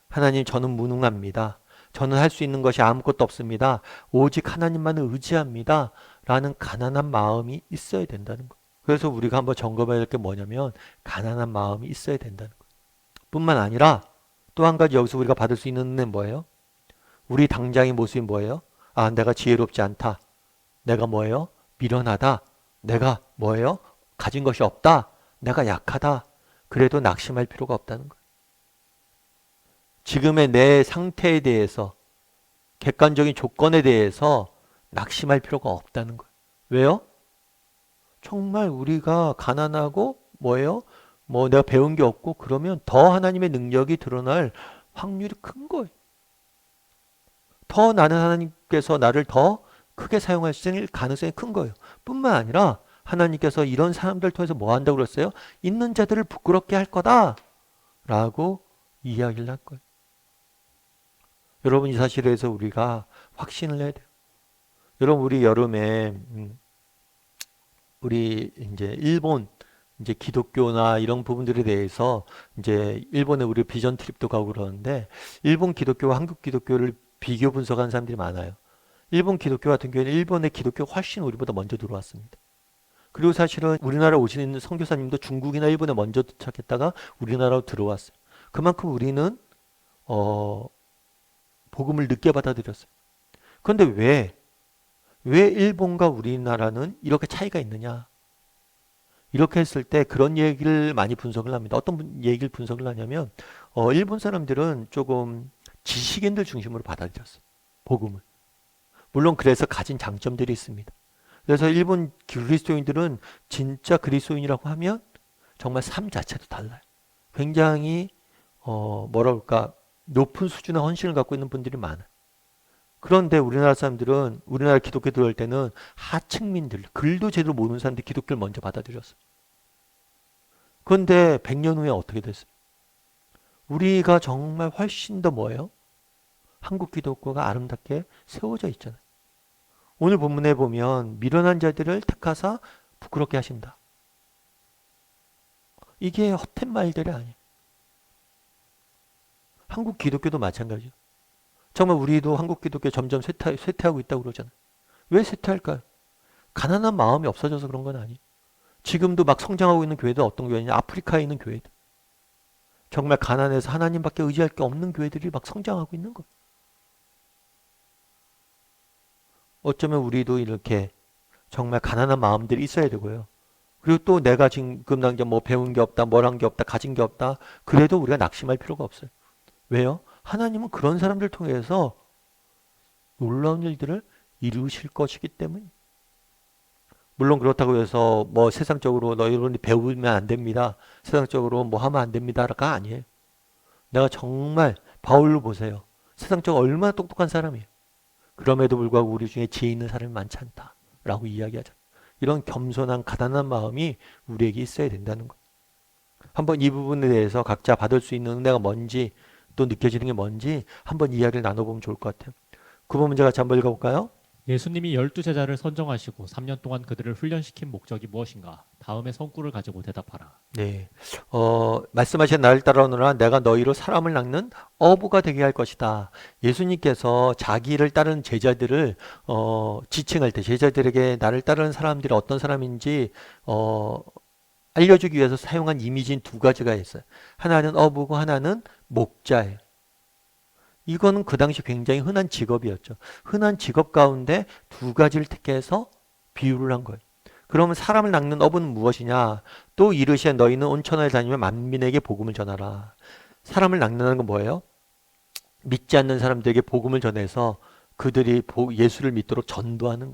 S2: 하나님, 저는 무능합니다. 저는 할 수 있는 것이 아무것도 없습니다. 오직 하나님만을 의지합니다. 라는 가난한 마음이 있어야 된다는 거예요. 그래서 우리가 한번 점검해야 될 게 뭐냐면 가난한 마음이 있어야 된다는 거예요. 뿐만 아니라 또 한 가지 여기서 우리가 받을 수 있는 은혜는 뭐예요? 우리 당장의 모습이 뭐예요? 아, 내가 지혜롭지 않다. 내가 뭐예요? 미련하다. 내가 뭐예요? 가진 것이 없다. 내가 약하다. 그래도 낙심할 필요가 없다는 거예요. 지금의 내 상태에 대해서 객관적인 조건에 대해서 낙심할 필요가 없다는 거예요. 왜요? 정말 우리가 가난하고 뭐예요? 뭐 내가 배운 게 없고 그러면 더 하나님의 능력이 드러날 확률이 큰 거예요. 더 나는 하나님께서 나를 더 크게 사용할 수 있는 가능성이 큰 거예요. 뿐만 아니라 하나님께서 이런 사람들 통해서 뭐 한다고 그랬어요? 있는 자들을 부끄럽게 할 거다 라고 이야기를 할 거예요. 여러분, 이 사실에 대해서 우리가 확신을 해야 돼요. 여러분, 우리 여름에 우리 이제 일본 이제 기독교나 이런 부분들에 대해서 이제 일본에 우리 비전 트립도 가고 그러는데 일본 기독교와 한국 기독교를 비교 분석하는 사람들이 많아요. 일본 기독교 같은 경우에는 일본의 기독교가 훨씬 우리보다 먼저 들어왔습니다. 그리고 사실은 우리나라 오시는 선교사님도 중국이나 일본에 먼저 도착했다가 우리나라로 들어왔어요. 그만큼 우리는 복음을 늦게 받아들였어요. 그런데 왜 일본과 우리나라는 이렇게 차이가 있느냐? 이렇게 했을 때 그런 얘기를 많이 분석을 합니다. 어떤 얘기를 분석을 하냐면 일본 사람들은 조금 지식인들 중심으로 받아들였어요. 복음을. 물론 그래서 가진 장점들이 있습니다. 그래서 일본 그리스도인들은 진짜 그리스도인이라고 하면 정말 삶 자체도 달라요. 굉장히 뭐랄까 높은 수준의 헌신을 갖고 있는 분들이 많아요. 그런데 우리나라 사람들은 우리나라 기독교 들어올 때는 하층민들, 글도 제대로 모르는 사람들이 기독교를 먼저 받아들였어요. 그런데 100년 후에 어떻게 됐어요? 우리가 정말 훨씬 더 뭐예요? 한국 기독교가 아름답게 세워져 있잖아요. 오늘 본문에 보면 미련한 자들을 택하사 부끄럽게 하신다. 이게 헛된 말들이 아니에요. 한국 기독교도 마찬가지죠. 정말 우리도 한국 기독교 점점 쇠퇴하고 있다고 그러잖아요. 왜 쇠퇴할까요? 가난한 마음이 없어져서 그런 건 아니에요. 지금도 막 성장하고 있는 교회들 어떤 교회냐? 아프리카에 있는 교회들. 정말 가난해서 하나님밖에 의지할 게 없는 교회들이 막 성장하고 있는 거예요. 어쩌면 우리도 이렇게 정말 가난한 마음들이 있어야 되고요. 그리고 또 내가 지금 당장 뭐 배운 게 없다, 뭘 한 게 없다, 가진 게 없다. 그래도 우리가 낙심할 필요가 없어요. 왜요? 하나님은 그런 사람들 통해서 놀라운 일들을 이루실 것이기 때문에. 물론 그렇다고 해서 뭐 세상적으로 너희는 배우면 안 됩니다. 세상적으로 뭐 하면 안 됩니다가 아니에요. 내가 정말 바울로 보세요. 세상적으로 얼마나 똑똑한 사람이에요. 그럼에도 불구하고 우리 중에 지혜 있는 사람이 많지 않다라고 이야기하잖아요. 이런 겸손한 가난한 마음이 우리에게 있어야 된다는 거예요. 한번 이 부분에 대해서 각자 받을 수 있는 은혜가 뭔지 또 느껴지는 게 뭔지 한번 이야기를 나눠보면 좋을 것 같아요. 9번 문제 같이 한번 읽어볼까요?
S3: 예수님이 12제자를 선정하시고 3년 동안 그들을 훈련시킨 목적이 무엇인가? 다음에 성구를 가지고 대답하라.
S2: 네, 말씀하신 나를 따라오너라 내가 너희로 사람을 낚는 어부가 되게 할 것이다. 예수님께서 자기를 따르는 제자들을 지칭할 때 제자들에게 나를 따르는 사람들이 어떤 사람인지 알려주기 위해서 사용한 이미지인 두 가지가 있어요. 하나는 어부고 하나는 목자예요. 이거는 그 당시 굉장히 흔한 직업이었죠. 흔한 직업 가운데 두 가지를 택해서 비유를 한 거예요. 그러면 사람을 낚는 어부는 무엇이냐? 또 이르시에 너희는 온 천하에 다니며 만민에게 복음을 전하라. 사람을 낚는다는 건 뭐예요? 믿지 않는 사람들에게 복음을 전해서 그들이 예수를 믿도록 전도하는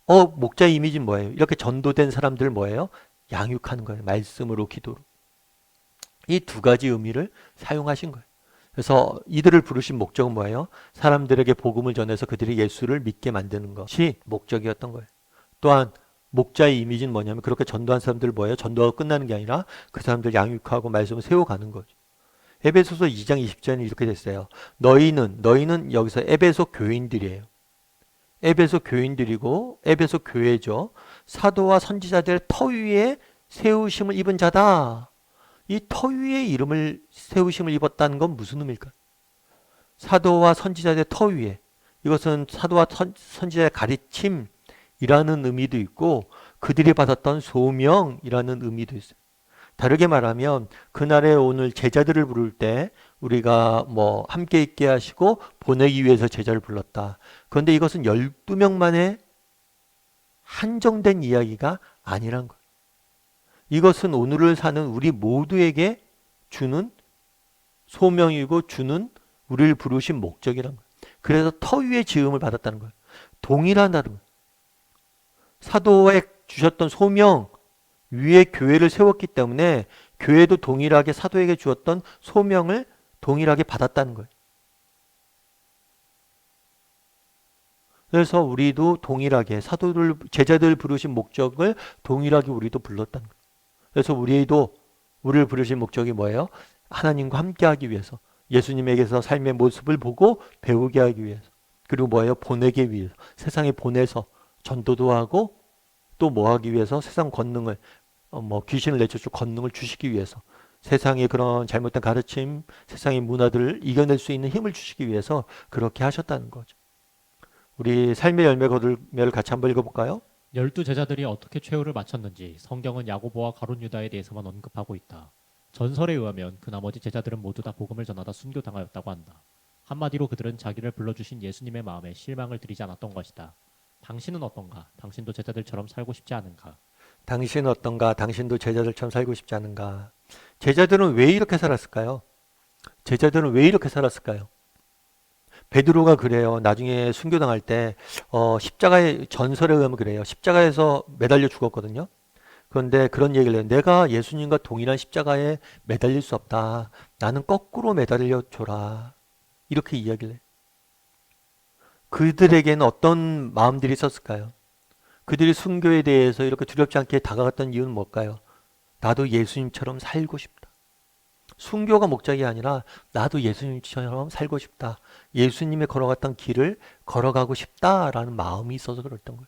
S2: 거예요. 목자의 이미지는 뭐예요? 이렇게 전도된 사람들 뭐예요? 양육하는 거예요. 말씀으로 기도로. 이 두 가지 의미를 사용하신 거예요. 그래서 이들을 부르신 목적은 뭐예요? 사람들에게 복음을 전해서 그들이 예수를 믿게 만드는 것이 목적이었던 거예요. 또한 목자의 이미지는 뭐냐면 그렇게 전도한 사람들 뭐예요? 전도가 끝나는 게 아니라 그 사람들 양육하고 말씀을 세워가는 거죠. 에베소서 2장 20절에는 이렇게 됐어요. 너희는 여기서 에베소 교인들이에요. 에베소 교인들이고 에베소 교회죠. 사도와 선지자들의 터 위에 세우심을 입은 자다. 이 터 위에 이름을 세우심을 입었다는 건 무슨 의미일까요? 사도와 선지자들의 터 위에. 이것은 사도와 선지자의 가르침이라는 의미도 있고 그들이 받았던 소명이라는 의미도 있어요. 다르게 말하면 그날에 오늘 제자들을 부를 때 우리가 뭐 함께 있게 하시고 보내기 위해서 제자를 불렀다. 그런데 이것은 12명만의 한정된 이야기가 아니란 거예요. 이것은 오늘을 사는 우리 모두에게 주는 소명이고 주는 우리를 부르신 목적이란 거예요. 그래서 터 위에 지음을 받았다는 거예요. 동일하다는 거예요. 사도에 주셨던 소명 위에 교회를 세웠기 때문에 교회도 동일하게 사도에게 주었던 소명을 동일하게 받았다는 거예요. 그래서 우리도 동일하게 제자들 부르신 목적을 동일하게 우리도 불렀다는 거예요. 그래서 우리를 부르신 목적이 뭐예요? 하나님과 함께하기 위해서 예수님에게서 삶의 모습을 보고 배우게 하기 위해서 그리고 뭐예요? 보내기 위해서 세상에 보내서 전도도 하고 또 뭐 하기 위해서 세상 권능을 귀신을 내쫓을 권능을 주시기 위해서 세상의 그런 잘못된 가르침 세상의 문화들을 이겨낼 수 있는 힘을 주시기 위해서 그렇게 하셨다는 거죠. 우리 삶의 열매 거둘매를 같이 한번 읽어볼까요?
S3: 12제자들이 어떻게 최후를 마쳤는지 성경은 야고보와 가룟 유다에 대해서만 언급하고 있다. 전설에 의하면 그 나머지 제자들은 모두 다 복음을 전하다 순교당하였다고 한다. 한마디로 그들은 자기를 불러주신 예수님의 마음에 실망을 드리지 않았던 것이다. 당신은 어떤가? 당신도 제자들처럼 살고 싶지 않은가?
S2: 당신은 어떤가? 당신도 제자들처럼 살고 싶지 않은가? 제자들은 왜 이렇게 살았을까요? 제자들은 왜 이렇게 살았을까요? 베드로가 그래요. 나중에 순교당할 때 십자가의 전설에 의하면 그래요. 십자가에서 매달려 죽었거든요. 그런데 그런 얘기를 해요. 내가 예수님과 동일한 십자가에 매달릴 수 없다. 나는 거꾸로 매달려 줘라. 이렇게 이야기를 해요. 그들에게는 어떤 마음들이 있었을까요? 그들이 순교에 대해서 이렇게 두렵지 않게 다가갔던 이유는 뭘까요? 나도 예수님처럼 살고 싶다. 순교가 목적이 아니라 나도 예수님처럼 살고 싶다. 예수님의 걸어갔던 길을 걸어가고 싶다라는 마음이 있어서 그랬던 거예요.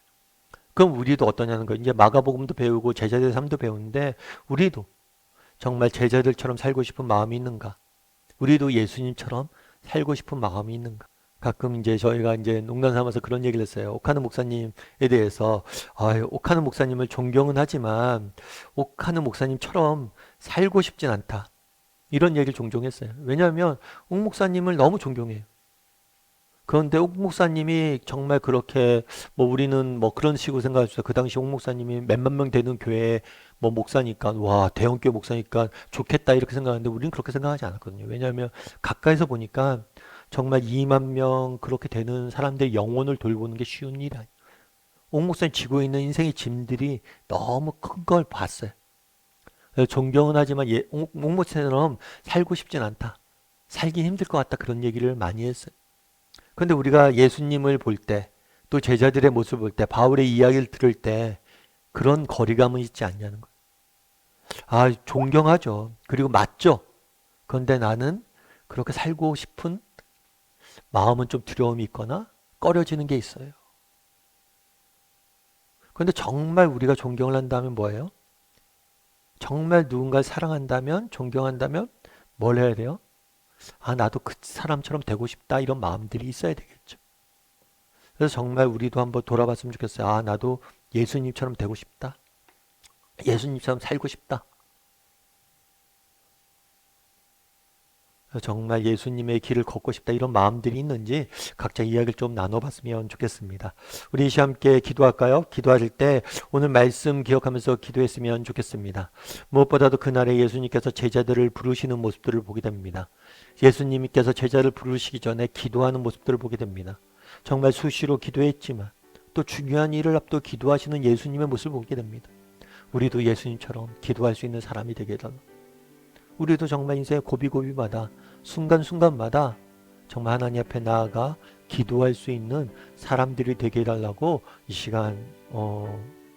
S2: 그럼 우리도 어떠냐는 거예요. 이제 마가복음도 배우고 제자들의 삶도 배우는데 우리도 정말 제자들처럼 살고 싶은 마음이 있는가? 우리도 예수님처럼 살고 싶은 마음이 있는가? 가끔 이제 저희가 이제 농담 삼아서 그런 얘기를 했어요. 옥하는 목사님에 대해서 옥하는 목사님을 존경은 하지만 옥하는 목사님처럼 살고 싶진 않다. 이런 얘기를 종종 했어요. 왜냐하면 옥 목사님을 너무 존경해요. 그런데 옥 목사님이 정말 그렇게 우리는 그런 식으로 생각했어요. 그 당시 옥 목사님이 몇만 명 되는 교회 목사니까 와 대형교회 목사니까 좋겠다 이렇게 생각하는데 우리는 그렇게 생각하지 않았거든요. 왜냐하면 가까이서 보니까 정말 2만 명 그렇게 되는 사람들의 영혼을 돌보는 게 쉬운 일이 아니에요. 옥 목사님 지고 있는 인생의 짐들이 너무 큰 걸 봤어요. 그래서 존경은 하지만 옥 목사처럼 살고 싶진 않다. 살기 힘들 것 같다. 그런 얘기를 많이 했어요. 그런데 우리가 예수님을 볼 때, 또 제자들의 모습을 볼 때, 바울의 이야기를 들을 때 그런 거리감은 있지 않냐는 거예요. 존경하죠. 그리고 맞죠. 그런데 나는 그렇게 살고 싶은 마음은 좀 두려움이 있거나 꺼려지는 게 있어요. 그런데 정말 우리가 존경을 한다면 뭐예요? 정말 누군가를 사랑한다면, 존경한다면 뭘 해야 돼요? 나도 그 사람처럼 되고 싶다 이런 마음들이 있어야 되겠죠. 그래서 정말 우리도 한번 돌아봤으면 좋겠어요. 나도 예수님처럼 되고 싶다. 예수님처럼 살고 싶다. 정말 예수님의 길을 걷고 싶다 이런 마음들이 있는지 각자 이야기를 좀 나눠봤으면 좋겠습니다. 우리 이 시간 함께 기도할까요? 기도하실 때 오늘 말씀 기억하면서 기도했으면 좋겠습니다. 무엇보다도 그날에 예수님께서 제자들을 부르시는 모습들을 보게 됩니다. 예수님께서 제자를 부르시기 전에 기도하는 모습들을 보게 됩니다. 정말 수시로 기도했지만 또 중요한 일을 앞두고 기도하시는 예수님의 모습을 보게 됩니다. 우리도 예수님처럼 기도할 수 있는 사람이 되게 해달라. 우리도 정말 인생의 고비고비마다 순간순간마다 정말 하나님 앞에 나아가 기도할 수 있는 사람들이 되게 해달라고 이 시간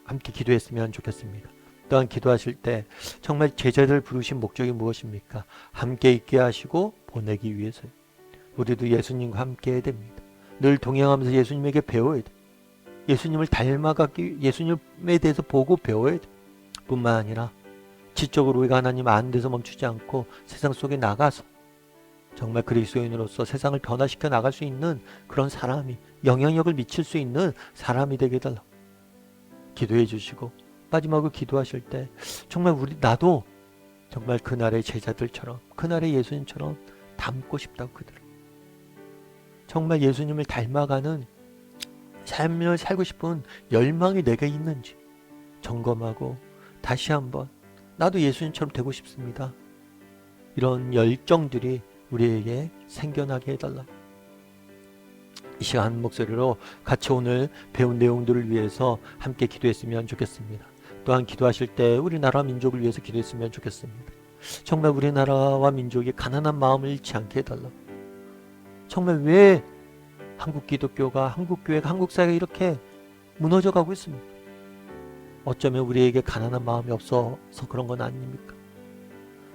S2: 함께 기도했으면 좋겠습니다. 또한 기도하실 때 정말 제자들 부르신 목적이 무엇입니까? 함께 있게 하시고 보내기 위해서요. 우리도 예수님과 함께 해야 됩니다. 늘 동행하면서 예수님에게 배워야 돼. 예수님을 닮아가기, 예수님에 대해서 보고 배워야 돼. 뿐만 아니라 지적으로 우리가 하나님 안 돼서 멈추지 않고 세상 속에 나가서 정말 그리스도인으로서 세상을 변화시켜 나갈 수 있는 그런 사람이, 영향력을 미칠 수 있는 사람이 되게 해달라고 기도해 주시고, 마지막으로 기도하실 때 정말 나도 정말 그날의 제자들처럼, 그날의 예수님처럼 닮고 싶다고 그들을 정말 예수님을 닮아가는 삶을 살고 싶은 열망이 내게 있는지 점검하고 다시 한번 나도 예수님처럼 되고 싶습니다. 이런 열정들이 우리에게 생겨나게 해달라. 이 시간 한 목소리로 같이 오늘 배운 내용들을 위해서 함께 기도했으면 좋겠습니다. 또한 기도하실 때 우리나라 민족을 위해서 기도했으면 좋겠습니다. 정말 우리나라와 민족이 가난한 마음을 잃지 않게 해달라. 정말 왜 한국 기독교가, 한국 교회가, 한국 사회가 이렇게 무너져 가고 있습니까? 어쩌면 우리에게 가난한 마음이 없어서 그런 건 아닙니까?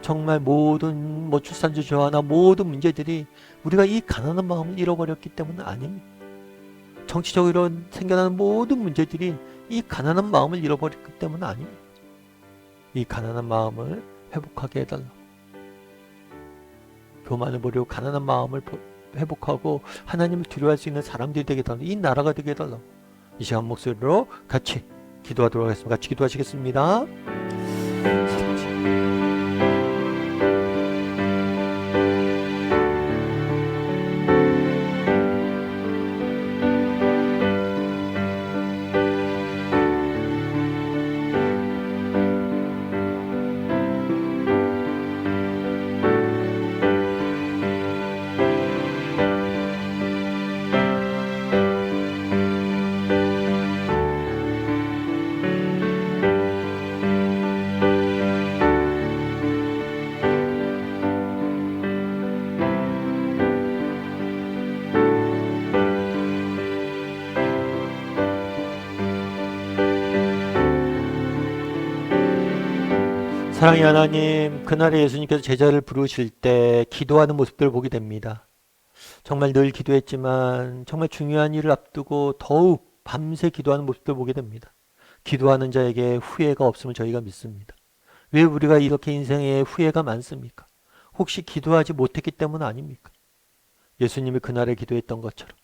S2: 정말 모든 출산주 저하나 모든 문제들이 우리가 이 가난한 마음을 잃어버렸기 때문은 아닙니다. 정치적으로 생겨나는 모든 문제들이 이 가난한 마음을 잃어버렸기 때문은 아닙니다. 이 가난한 마음을 회복하게 해달라고. 교만을 버리고 가난한 마음을 회복하고 하나님을 두려워할 수 있는 사람들이 되게 해달라고. 이 나라가 되게 해달라고. 이 시간 목소리로 같이 기도하도록 하겠습니다. 같이 기도하시겠습니다. 사랑의 하나님, 그날에 예수님께서 제자를 부르실 때 기도하는 모습들을 보게 됩니다. 정말 늘 기도했지만 정말 중요한 일을 앞두고 더욱 밤새 기도하는 모습들을 보게 됩니다. 기도하는 자에게 후회가 없음을 저희가 믿습니다. 왜 우리가 이렇게 인생에 후회가 많습니까? 혹시 기도하지 못했기 때문 아닙니까? 예수님이 그날에 기도했던 것처럼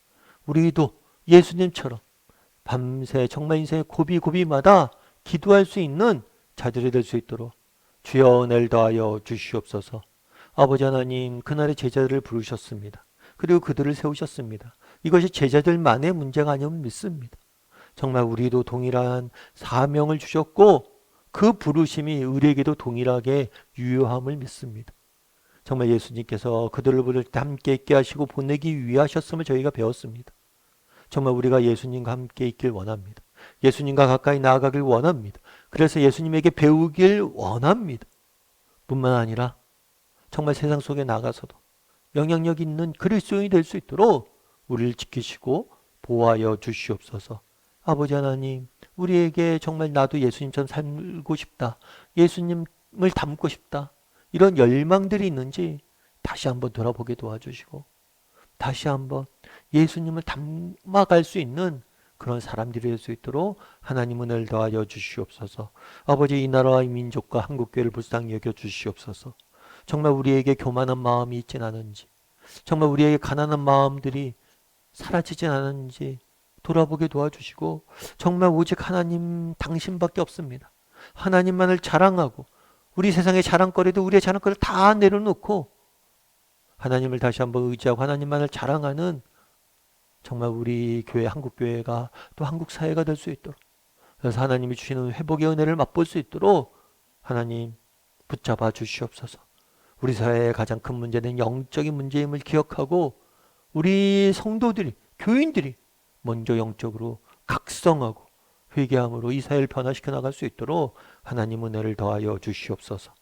S2: 우리도 예수님처럼 밤새 정말 인생의 고비고비마다 기도할 수 있는 자들이 될 수 있도록 주여 은혜를 더하여 주시옵소서. 아버지 하나님, 그날의 제자들을 부르셨습니다. 그리고 그들을 세우셨습니다. 이것이 제자들만의 문제가 아니면 믿습니다. 정말 우리도 동일한 사명을 주셨고 그 부르심이 우리에게도 동일하게 유효함을 믿습니다. 정말 예수님께서 그들을 부를 때 함께 있게 하시고 보내기 위하셨음을 저희가 배웠습니다. 정말 우리가 예수님과 함께 있길 원합니다. 예수님과 가까이 나아가길 원합니다. 그래서 예수님에게 배우길 원합니다. 뿐만 아니라 정말 세상 속에 나가서도 영향력 있는 그리스도인이 될 수 있도록 우리를 지키시고 보호하여 주시옵소서. 아버지 하나님, 우리에게 정말 나도 예수님처럼 살고 싶다. 예수님을 닮고 싶다. 이런 열망들이 있는지 다시 한번 돌아보게 도와주시고 다시 한번 예수님을 닮아갈 수 있는 그런 사람들이 될 수 있도록 하나님 은혜를 더하여 주시옵소서. 아버지, 이 나라와 이 민족과 한국교회를 불쌍히 여겨 주시옵소서. 정말 우리에게 교만한 마음이 있진 않은지, 정말 우리에게 가난한 마음들이 사라지진 않은지 돌아보게 도와주시고 정말 오직 하나님 당신밖에 없습니다. 하나님만을 자랑하고 우리 세상의 자랑거리도 우리의 자랑거리를 다 내려놓고 하나님을 다시 한번 의지하고 하나님만을 자랑하는 정말 우리 교회, 한국교회가 또 한국 사회가 될 수 있도록, 그래서 하나님이 주시는 회복의 은혜를 맛볼 수 있도록 하나님 붙잡아 주시옵소서. 우리 사회의 가장 큰 문제는 영적인 문제임을 기억하고 우리 성도들이, 교인들이 먼저 영적으로 각성하고 회개함으로 이 사회를 변화시켜 나갈 수 있도록 하나님 은혜를 더하여 주시옵소서.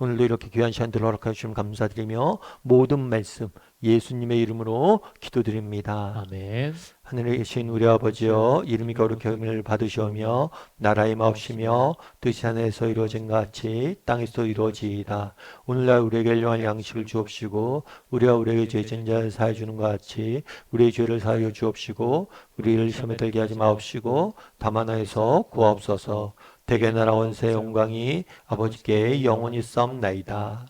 S2: 오늘도 이렇게 귀한 시간들 허락해 주시면 감사드리며 모든 말씀 예수님의 이름으로 기도드립니다.
S3: 아멘.
S2: 하늘에 계신 우리 아버지여, 이름이 거룩히 여김을 받으시오며 나라의 마옵시며 뜻이 하늘에서 이루어진 것 같이 땅에서 이루어지이다. 오늘날 우리에게 일용할 양식을 주옵시고 우리가 우리에게 죄진 자를 사하여 주는 것 같이 우리의 죄를 사하여 주옵시고 우리를 시험에 들게 하지 마옵시고 다만 하에서 구하옵소서. 대개 나라 원세 영광이 아버지께 영원히 싸움나이다.